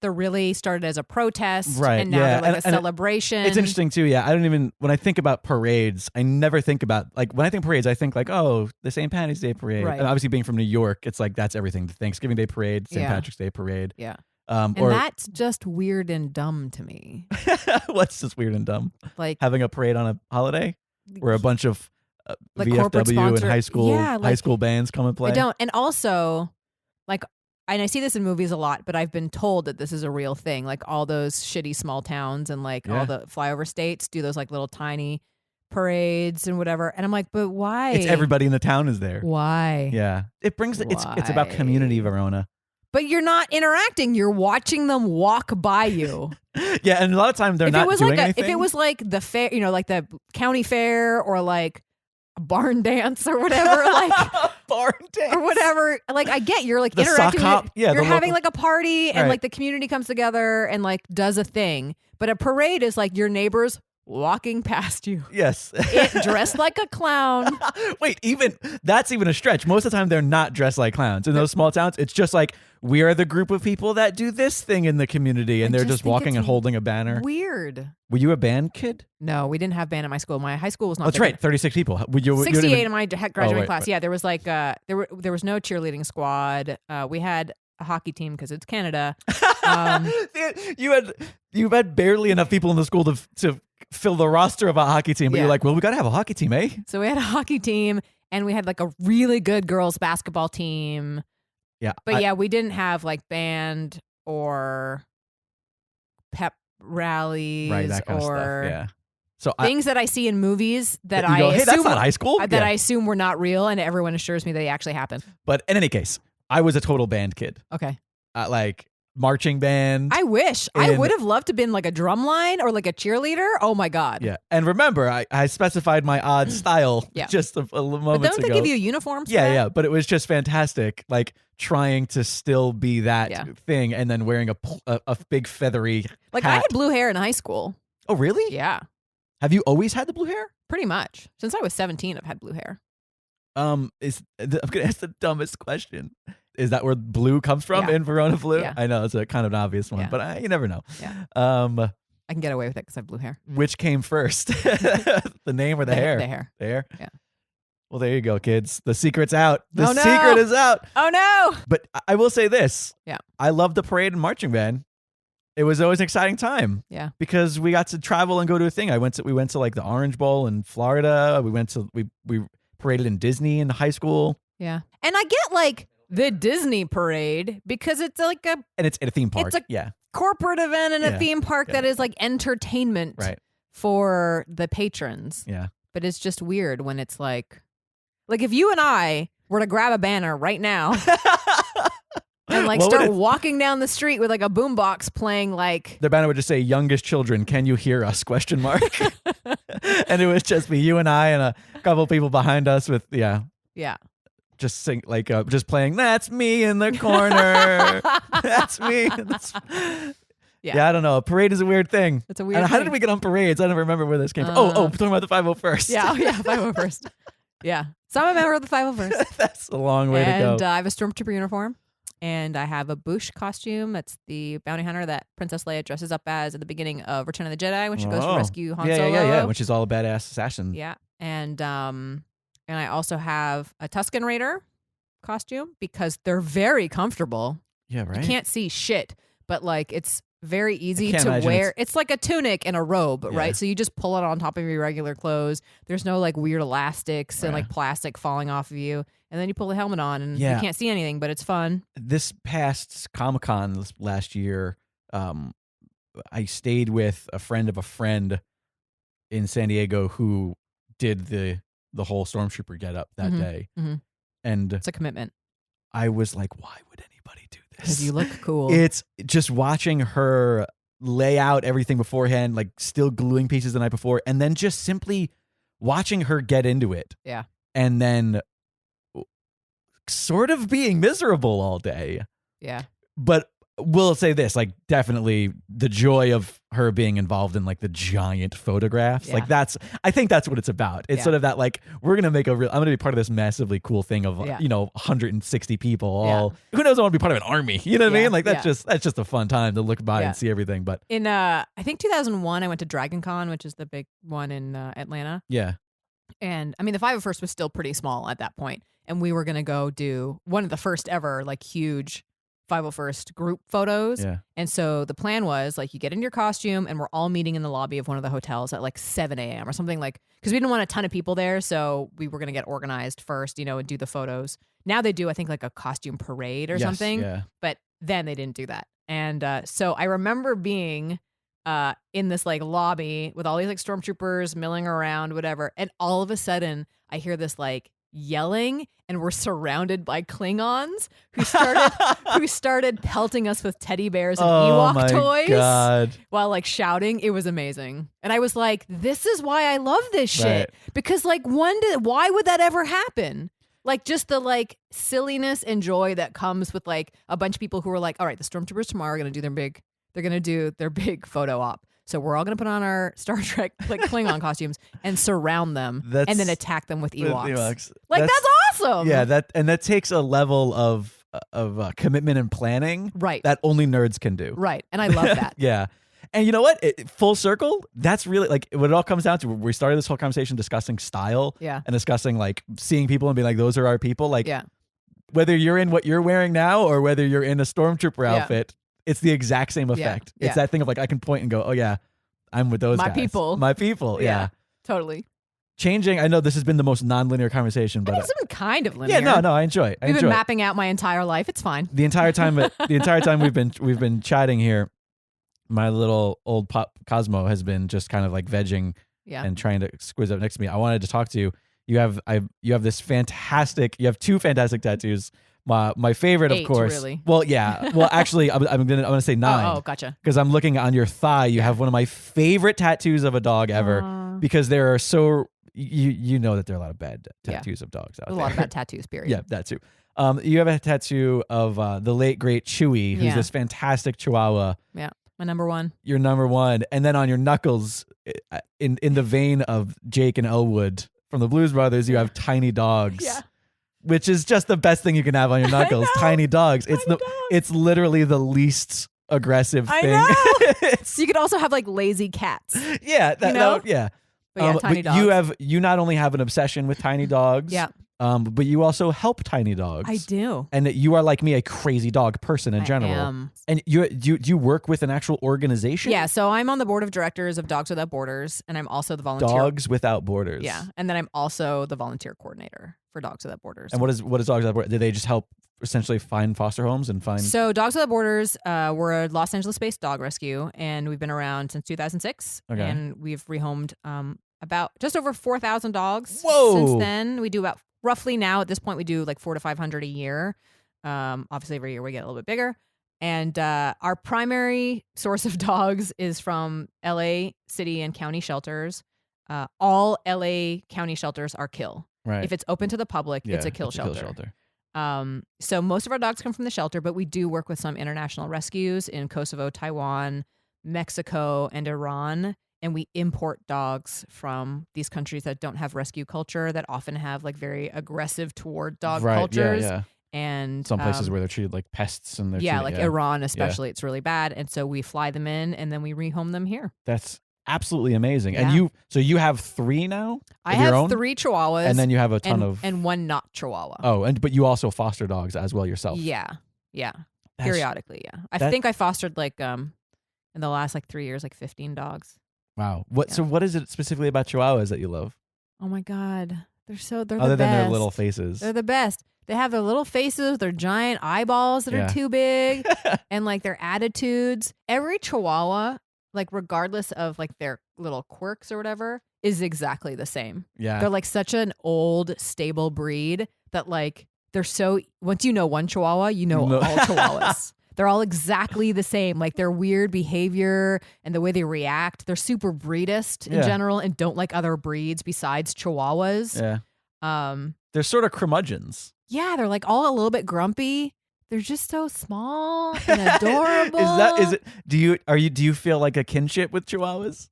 they're really started as a protest, right? And now they're like a celebration. It's interesting too. Yeah, when I think about parades, I never think about like when I think parades, I think like the St. Patrick's Day parade. Right. And obviously, being from New York, it's like that's everything: the Thanksgiving Day parade, St. Patrick's Day parade. Yeah. And that's just weird and dumb to me. What's just weird and dumb? Like having a parade on a holiday where a bunch of like VFW and high school bands come and play. I don't, and also like. And I see this in movies a lot, but I've been told that this is a real thing. Like all those shitty small towns and like all the flyover states do those like little tiny parades and whatever. And I'm like, but why? It's everybody in the town is there. Why? Yeah. It brings it's about community, Verona. But you're not interacting. You're watching them walk by you. Yeah, and a lot of times they're not doing anything. If it was like the fair, like the county fair or like a barn dance or whatever, like barn dance or whatever. Like I get you're like the interacting. Sock hop. You're having like a party and like the community comes together and like does a thing. But a parade is like your neighbors walking past you. Yes. It dressed like a clown. Wait, that's even a stretch. Most of the time, they're not dressed like clowns. In those small towns, it's just like, we are the group of people that do this thing in the community, and they're just walking and holding a banner. Weird. Were you a band kid? No, we didn't have band at my school. My high school was not. That's right, 36 people. 68 in my graduating class. Right. Yeah, there was like there was no cheerleading squad. We had a hockey team because it's Canada. You had barely enough people in the school to fill the roster of a hockey team, but you're like, well, we got to have a hockey team, eh? So we had a hockey team, and we had like a really good girls basketball team. Yeah. But we didn't have like band or pep rallies, right, that kind of stuff. Yeah. So things that I see in movies that you go, hey, assume that's not high school. That I assume were not real, and everyone assures me they actually happened. But in any case, I was a total band kid. Okay. Like marching band. I wish. I would have loved to have been like a drum line or like a cheerleader. Oh my God. Yeah. And remember, I specified my odd style just a moments ago. But don't they give you uniforms? Yeah. But it was just fantastic. Like trying to still be that thing and then wearing a big feathery like hat. I had blue hair in high school. Oh, really? Yeah. Have you always had the blue hair? Pretty much. Since I was 17, I've had blue hair. I'm going to ask the dumbest question. Is that where blue comes from in Verona Blue? Yeah. I know it's a kind of an obvious one, but you never know. Yeah. I can get away with it because I have blue hair. Which came first, the name or the hair? The hair. The hair? Yeah. Well, there you go, kids. The secret's out. The secret is out. Oh, no. But I will say this. Yeah. I love the parade and marching band. It was always an exciting time. Yeah. Because we got to travel and go to a thing. We went to like the Orange Bowl in Florida. We paraded in Disney in high school. Yeah. And I get like the Disney parade because it's like and it's at a theme park. It's a corporate event in a theme park that is like entertainment for the patrons. Yeah. But it's just weird when it's like if you and I were to grab a banner right now and like start walking down the street with like a boombox playing like the banner would just say "Youngest children, can you hear us?" ? And it would just be you and I and a couple people behind us with just sing just playing "That's me in the corner." That's me. Yeah, I don't know. A parade is a weird thing. It's a weird and how thing. did we get on parades? I don't remember where this came from. Talking about the 501st. Yeah, 501st. Yeah. So I'm a member of the 501st. That's a long way to go. And I have a Stormtrooper uniform. And I have a Bush costume. That's the bounty hunter that Princess Leia dresses up as at the beginning of Return of the Jedi when she goes to rescue Han Solo. Yeah. When she's all a badass assassin. Yeah. And I also have a Tusken Raider costume because they're very comfortable. Yeah, right. You can't see shit, but like it's very easy to wear. It's like a tunic and a robe, right? So you just pull it on top of your regular clothes. There's no like weird elastics and like plastic falling off of you. And then you pull the helmet on and you can't see anything, but it's fun. This past Comic-Con last year, I stayed with a friend of a friend in San Diego who did the whole Stormtrooper getup that day. Mm-hmm. And it's a commitment. I was like, why would anybody do this? Because you look cool. It's just watching her lay out everything beforehand, like still gluing pieces the night before, and then just simply watching her get into it. Yeah. And then sort of being miserable all day. Yeah. But we'll say this, like definitely the joy of her being involved in like the giant photographs. Yeah. Like I think that's what it's about. It's sort of that like, we're going to make I'm going to be part of this massively cool thing of, 160 people all, who knows, I want to be part of an army. You know what I mean? Like that's just a fun time to look by and see everything. But in, I think 2001, I went to Dragon Con, which is the big one in Atlanta. Yeah. And I mean, the 501st was still pretty small at that point. And we were going to go do one of the first ever like huge 501st group photos. Yeah. And so the plan was like you get in your costume and we're all meeting in the lobby of one of the hotels at like 7 a.m. or something, like, because we didn't want a ton of people there. So we were going to get organized first, and do the photos. Now they do, I think, like a costume parade or something. Yeah. But then they didn't do that. And so I remember being in this like lobby with all these like stormtroopers milling around, whatever. And all of a sudden I hear this like yelling, and we're surrounded by Klingons who started pelting us with teddy bears and Ewok toys God. While like shouting. It was amazing. And I was like, this is why I love this shit. Because like why would that ever happen? Like just the like silliness and joy that comes with like a bunch of people who are like, all right, the stormtroopers tomorrow are going to do their big photo op. So we're all going to put on our Star Trek like Klingon costumes and surround them and then attack them with Ewoks. Like that's awesome. Yeah, that takes a level of commitment and planning that only nerds can do. Right. And I love that. Yeah. And you know what? Full circle, that's really like what it all comes down to. We started this whole conversation discussing style and discussing like seeing people and being like, those are our people. Like whether you're in what you're wearing now or whether you're in a Stormtrooper outfit, it's the exact same effect. It's that thing of like, I can point and go, oh yeah, I'm with those guys. My people. Yeah. Totally. Changing. I know this has been the most non-linear conversation, but it's been kind of linear. Yeah, no, I enjoy it. We've been mapping out my entire life. It's fine. The entire time we've been chatting here, my little old pop Cosmo has been just kind of like vegging and trying to squiz up next to me. I wanted to talk to you. You have this fantastic. You have two fantastic tattoos. My favorite, of course. Really? Well, yeah. Well, actually, I'm gonna say 9. Oh, gotcha. Because I'm looking on your thigh. You have one of my favorite tattoos of a dog ever. Because there are so you know that there are a lot of bad tattoos of dogs out there. A lot of bad tattoos. Period. Yeah, that too. You have a tattoo of the late great Chewy, who's this fantastic Chihuahua. Yeah, my number one. Your number one, and then on your knuckles, in the vein of Jake and Elwood from the Blues Brothers, you have tiny dogs. Yeah. Which is just the best thing you can have on your knuckles. Tiny dogs. It's literally the least aggressive thing. I know. You could also have like lazy cats. Yeah. Yeah. But tiny dogs. You not only have an obsession with tiny dogs. But you also help tiny dogs. I do. And you are like me, a crazy dog person in general. I am. And do you work with an actual organization? Yeah, so I'm on the board of directors of Dogs Without Borders, and I'm also the volunteer. Dogs Without Borders. Yeah, and then I'm also the volunteer coordinator for Dogs Without Borders. And what is Dogs Without Borders? Do they just help essentially find foster homes and find? So Dogs Without Borders, we're a Los Angeles-based dog rescue, and we've been around since 2006. Okay. And we've rehomed about just over 4,000 dogs. Whoa. Since then. We do about roughly now at this point we do like 400 to 500 a year. Obviously every year we get a little bit bigger. And our primary source of dogs is from LA city and county shelters. All LA county shelters are kill. Right. If it's open to the public, it's a kill shelter. So most of our dogs come from the shelter, but we do work with some international rescues in Kosovo, Taiwan, Mexico, and Iran. And we import dogs from these countries that don't have rescue culture, that often have like very aggressive toward dog cultures. Yeah. And some places where they're treated like pests and they're Iran especially, it's really bad. And so we fly them in and then we rehome them here. That's absolutely amazing. Yeah. And you have 3 now? I have 3 Chihuahuas. And then you have a ton of and 1 not Chihuahua. Oh, but you also foster dogs as well yourself. Yeah. Periodically, yeah. I think I fostered like in the last like 3 years, like 15 dogs. Wow. So what is it specifically about Chihuahuas that you love? Oh my God. They're other the best. Than their little faces. They're the best. They have their little faces, their giant eyeballs that are too big, and like their attitudes. Every Chihuahua, like regardless of like their little quirks or whatever, is exactly the same. Yeah. They're like such an old, stable breed that like they're so, once you know one Chihuahua, you know all Chihuahuas. They're all exactly the same. Like their weird behavior and the way they react. They're super breedist in general and don't like other breeds besides Chihuahuas. Yeah. They're sort of curmudgeons. Yeah, they're like all a little bit grumpy. They're just so small and adorable. Do you feel like a kinship with Chihuahuas?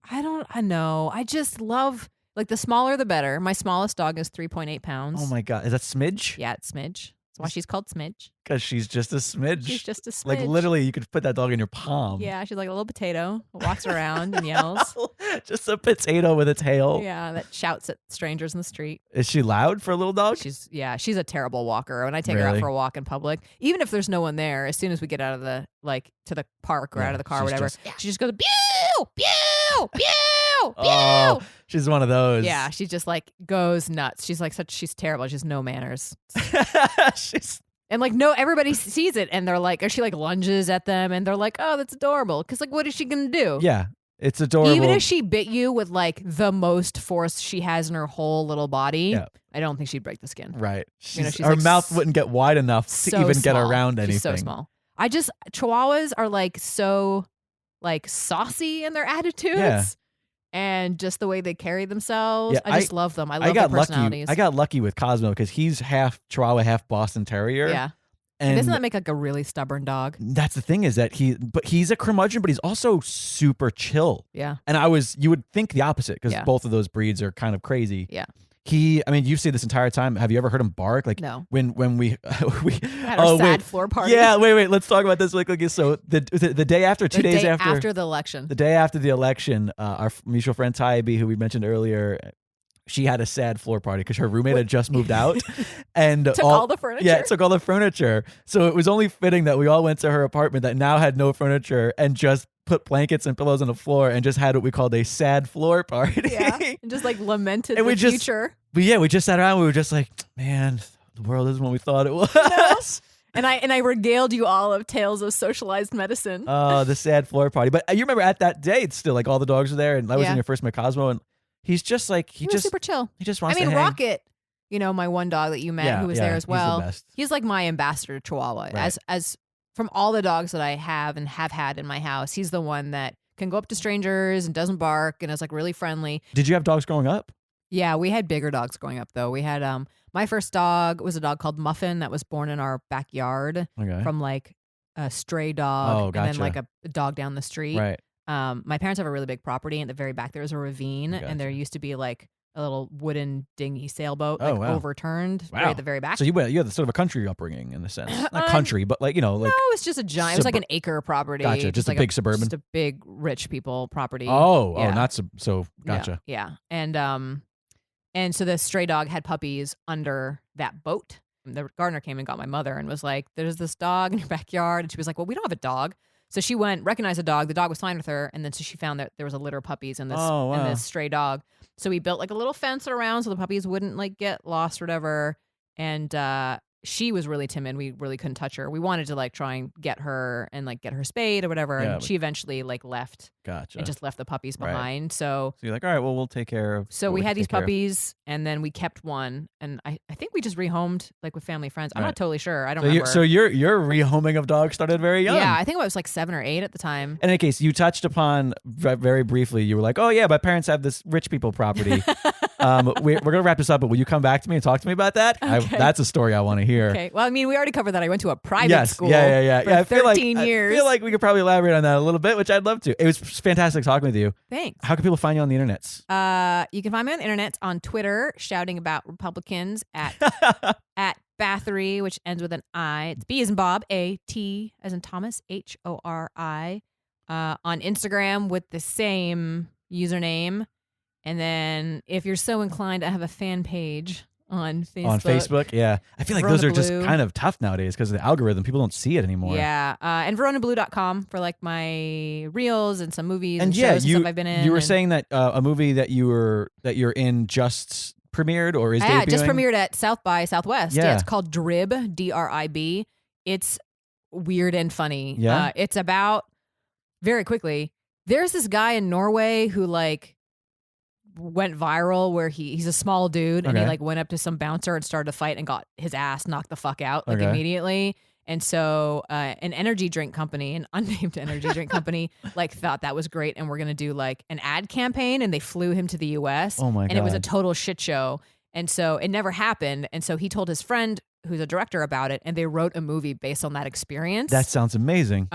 I know. I just love, like, the smaller the better. My smallest dog is 3.8 pounds. Oh my God. Is that Smidge? Yeah, it's Smidge. That's why she's called Smidge. Because she's just a smidge. She's just a smidge. Like literally, you could put that dog in your palm. Yeah, she's like a little potato. Walks around and yells. Just a potato with a tail. Yeah, that shouts at strangers in the street. Is she loud for a little dog? She's a terrible walker. When I take her out for a walk in public, even if there's no one there, as soon as we get out of the to the park or out of the car or whatever, she just goes pew pew pew. Pew! Oh, she's one of those. Yeah, she just like goes nuts. She's terrible. She has no manners. And like everybody sees it and they're like, or she like lunges at them and they're like, oh, that's adorable. Because like, what is she gonna do? Yeah, it's adorable. Even if she bit you with like the most force she has in her whole little body, I don't think she'd break the skin. Right. Her mouth wouldn't get wide enough to even get around anything. She's so small. Chihuahuas are like so like saucy in their attitudes. Yeah. And just the way they carry themselves. Yeah, I just love them. I love their personalities. I got lucky with Cosmo because he's half Chihuahua, half Boston Terrier. Yeah. And doesn't that make like a really stubborn dog? that's the thing is that he's a curmudgeon, but he's also super chill. Yeah. And you would think the opposite because Yeah. both of those breeds are kind of crazy. Yeah. You've seen this entire time. Have you ever heard him bark? Like No. when we Had our sad floor party. Yeah, wait. Let's talk about this. Like so the day after, 2 days after the election. the day after the election, our mutual friend Tybee, who we mentioned earlier, she had a sad floor party because her roommate had just moved out and Took all the furniture? Yeah, took all the furniture. So it was only fitting that we all went to her apartment that now had no furniture and just put blankets and pillows on the floor and just had what we called a sad floor party. Yeah. And just like lamented And the we just- future. But yeah, we just sat around. We were just like, man, the world isn't what we thought it was. And I regaled you all of tales of socialized medicine. Oh, the sad floor party. But you remember at that day, it's still like all the dogs were there, and I was Yeah. in your first Cosmo, and he's just like he was super chill. he just wants I mean, to hang. Rocket, my one dog that you met Yeah, who was yeah, there as he's the well. best. He's like my ambassador Chihuahua. Right. As from all the dogs that I have and have had in my house, he's the one that can go up to strangers and doesn't bark and is like really friendly. Did you have dogs growing up? Yeah, we had bigger dogs growing up though. We had my first dog was a dog called Muffin that was born in our backyard Okay. from like a stray dog Oh, and then gotcha. like a dog down the street. Right. My parents have a really big property, and at the very back there is a ravine, and there Gotcha. used to be like a little wooden dinghy sailboat, Oh, like wow. overturned right Wow. at the very back. So you had sort of a country upbringing in a sense. Not country, but like, no, it's just a giant. It was like an acre property. Gotcha, just a like big suburban? just a big rich people property. Oh, Yeah. not so gotcha. Yeah. And so the stray dog had puppies under that boat. The gardener came and got my mother and was like, "There's this dog in your backyard," and she was like, "Well, we don't have a dog." So she went, recognized the dog. The dog was fine with her, and then so she found that there was a litter of puppies and this Oh, and wow. this stray dog. So we built like a little fence around so the puppies wouldn't like get lost or whatever. And she was really timid. We really couldn't touch her. We wanted to like try and get her and like get her spayed or whatever. Yeah, and but- she eventually like left Gotcha. and just left the puppies Right. behind. So So you're like, all right, well, we'll take care of. so what we can had these take care of. puppies, and then we kept one, and I think we just rehomed like with family friends. I'm Right. not totally sure. I don't So, remember. your rehoming of dogs started very young. Yeah, I think I was like 7 or 8 at the time. In any case, you touched upon very briefly. You were like, "Oh yeah, my parents have this rich people property." We're gonna wrap this up, but will you come back to me and talk to me about that? Okay. That's a story I want to hear. Okay. Well, I mean, we already covered that. I went to a private Yes, school. yeah. For I feel 13 like, years. I feel like we could probably elaborate on that a little bit, which I'd love to. It was fantastic talking with you. Thanks. How can people find you on the internet? You can find me on the internet on Twitter, shouting about Republicans at Bathory, which ends with an I. It's B as in Bob, A T as in Thomas, HORI. On Instagram with the same username. And then if you're so inclined, I have a fan page on Facebook. On Facebook, yeah. I feel like Verona those are just Blue. kind of tough nowadays because of the algorithm. People don't see it anymore. Yeah. And veronablue.com for like my reels and some movies and, And yeah, shows and stuff I've been in. you were and- saying that a movie that you're in just premiered or is Yeah, debuting? it just premiered at South by Southwest. Yeah. It's called Drib, DRIB. It's weird and funny. Yeah? It's about, very quickly, there's this guy in Norway who like went viral where he's a small dude and he Okay. like went up to some bouncer and started to fight and got his ass knocked the fuck out like Okay. immediately. And so an energy drink company, an unnamed energy drink company, like thought that was great and we're gonna do like an ad campaign, and they flew him to the US. Oh my And it was a God. total shit show. And so it never happened. And so he told his friend who's a director about it, and they wrote a movie based on that experience. That sounds amazing.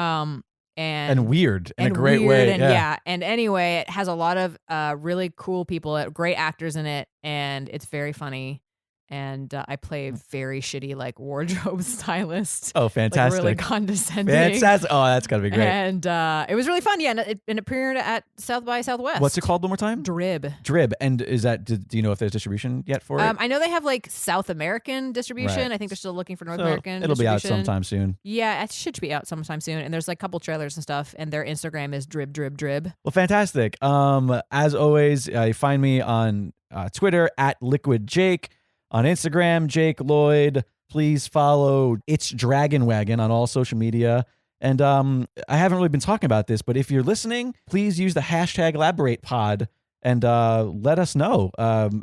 And weird in a great weird, way. And yeah. And anyway, it has a lot of really cool people, great actors in it, and it's very funny. And I play a very shitty like wardrobe stylist. Oh, Like fantastic. really condescending. Fantastic. Oh, that's got to be great. And it was really fun. Yeah. And it premiered at South by Southwest. What's it called one more time? Drib. Drib. And is that, do you know if there's distribution yet for it? I know they have like South American distribution. Right. I think they're still looking for North So American it'll be out distribution. sometime soon. Yeah, it should be out sometime soon. And there's like a couple trailers and stuff. And their Instagram is drib. Well, fantastic. As always, you find me on Twitter at Liquid Jake, on Instagram, Jake Lloyd. Please follow It's Dragon Wagon on all social media. And I haven't really been talking about this, but if you're listening, please use the hashtag #ElaboratePod and let us know.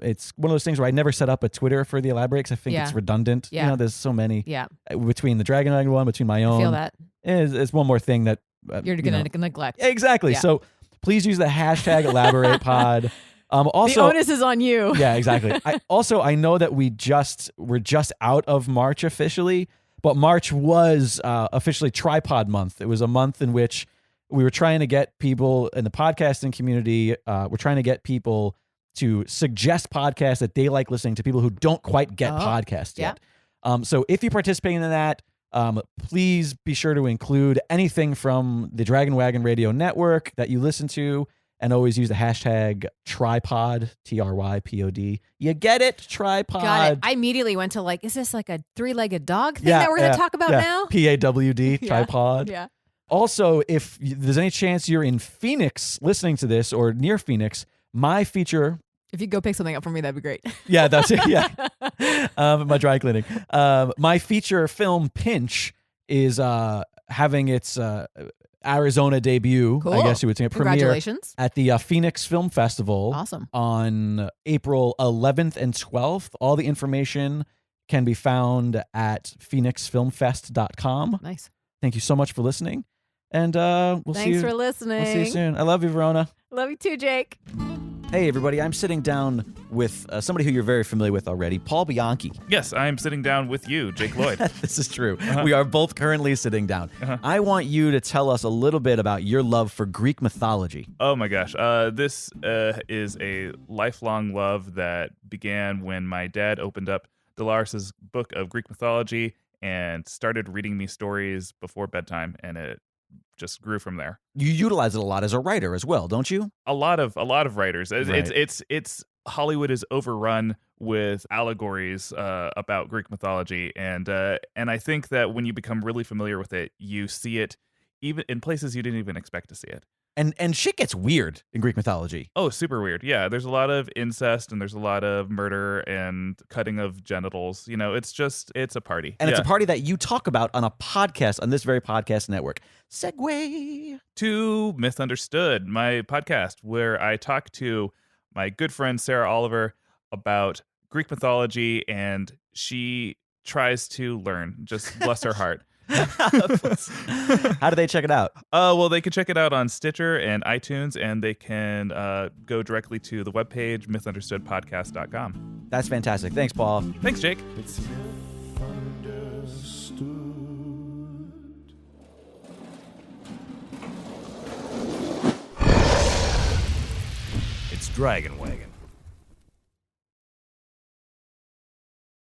It's one of those things where I never set up a Twitter for the Elaborate because I think it's redundant. Yeah. You know, there's so many. Yeah, Between the Dragon Wagon one, between my I own. feel that. It's one more thing that You're you going know. to neglect. Exactly. Yeah. So please use the hashtag #ElaboratePod. Also, the onus is on you. yeah, exactly. I know that we're just out of March officially, But March was officially Tripod Month. It was a month in which we were trying to get people in the podcasting community, we're trying to get people to suggest podcasts that they like listening to, people who don't quite get podcasts yet. So if you're participating in that, please be sure to include anything from the Dragon Wagon Radio Network that you listen to, and always use the hashtag tripod, TRYPOD. You get it? Tripod. Got it. I immediately went to is this like a three-legged dog thing that we're going to talk about now? PAWD, tripod. Yeah. Also, if there's any chance you're in Phoenix listening to this or near Phoenix, my feature... If you go pick something up for me, that'd be great. Yeah, that's it. Yeah. My dry cleaning. My feature film, Pinch, is having its Arizona debut, Cool. I guess you would say, a premiere Congratulations. at the Phoenix Film Festival. Awesome. On April 11th and 12th. All the information can be found at phoenixfilmfest.com. Nice. Thank you so much for listening. And we'll see you. Thanks for listening. We'll see you soon. I love you, Verona. Love you too, Jake. Hey, everybody. I'm sitting down with somebody who you're very familiar with already, Paul Bianchi. Yes, I'm sitting down with you, Jake Lloyd. This is true. We are both currently sitting down. I want you to tell us a little bit about your love for Greek mythology. Oh my gosh. This is a lifelong love that began when my dad opened up Dolores' book of Greek mythology and started reading me stories before bedtime, and it just grew from there. You utilize it a lot as a writer as well, don't you? A lot of writers. Right. It's Hollywood is overrun with allegories about Greek mythology, and I think that when you become really familiar with it, you see it even in places you didn't even expect to see it. And shit gets weird in Greek mythology. Oh, super weird. Yeah, there's a lot of incest and there's a lot of murder and cutting of genitals. You know, it's a party. And it's a party that you talk about on a podcast on this very podcast network. Segue to Misunderstood, my podcast, where I talk to my good friend Sarah Oliver about Greek mythology, and she tries to learn. Just bless her heart. How do they check it out? Well, they can check it out on Stitcher and iTunes, and they can go directly to the webpage, misunderstoodpodcast.com. That's fantastic. Thanks, Paul. Thanks, Jake. It's misunderstood. It's Dragon Wagon.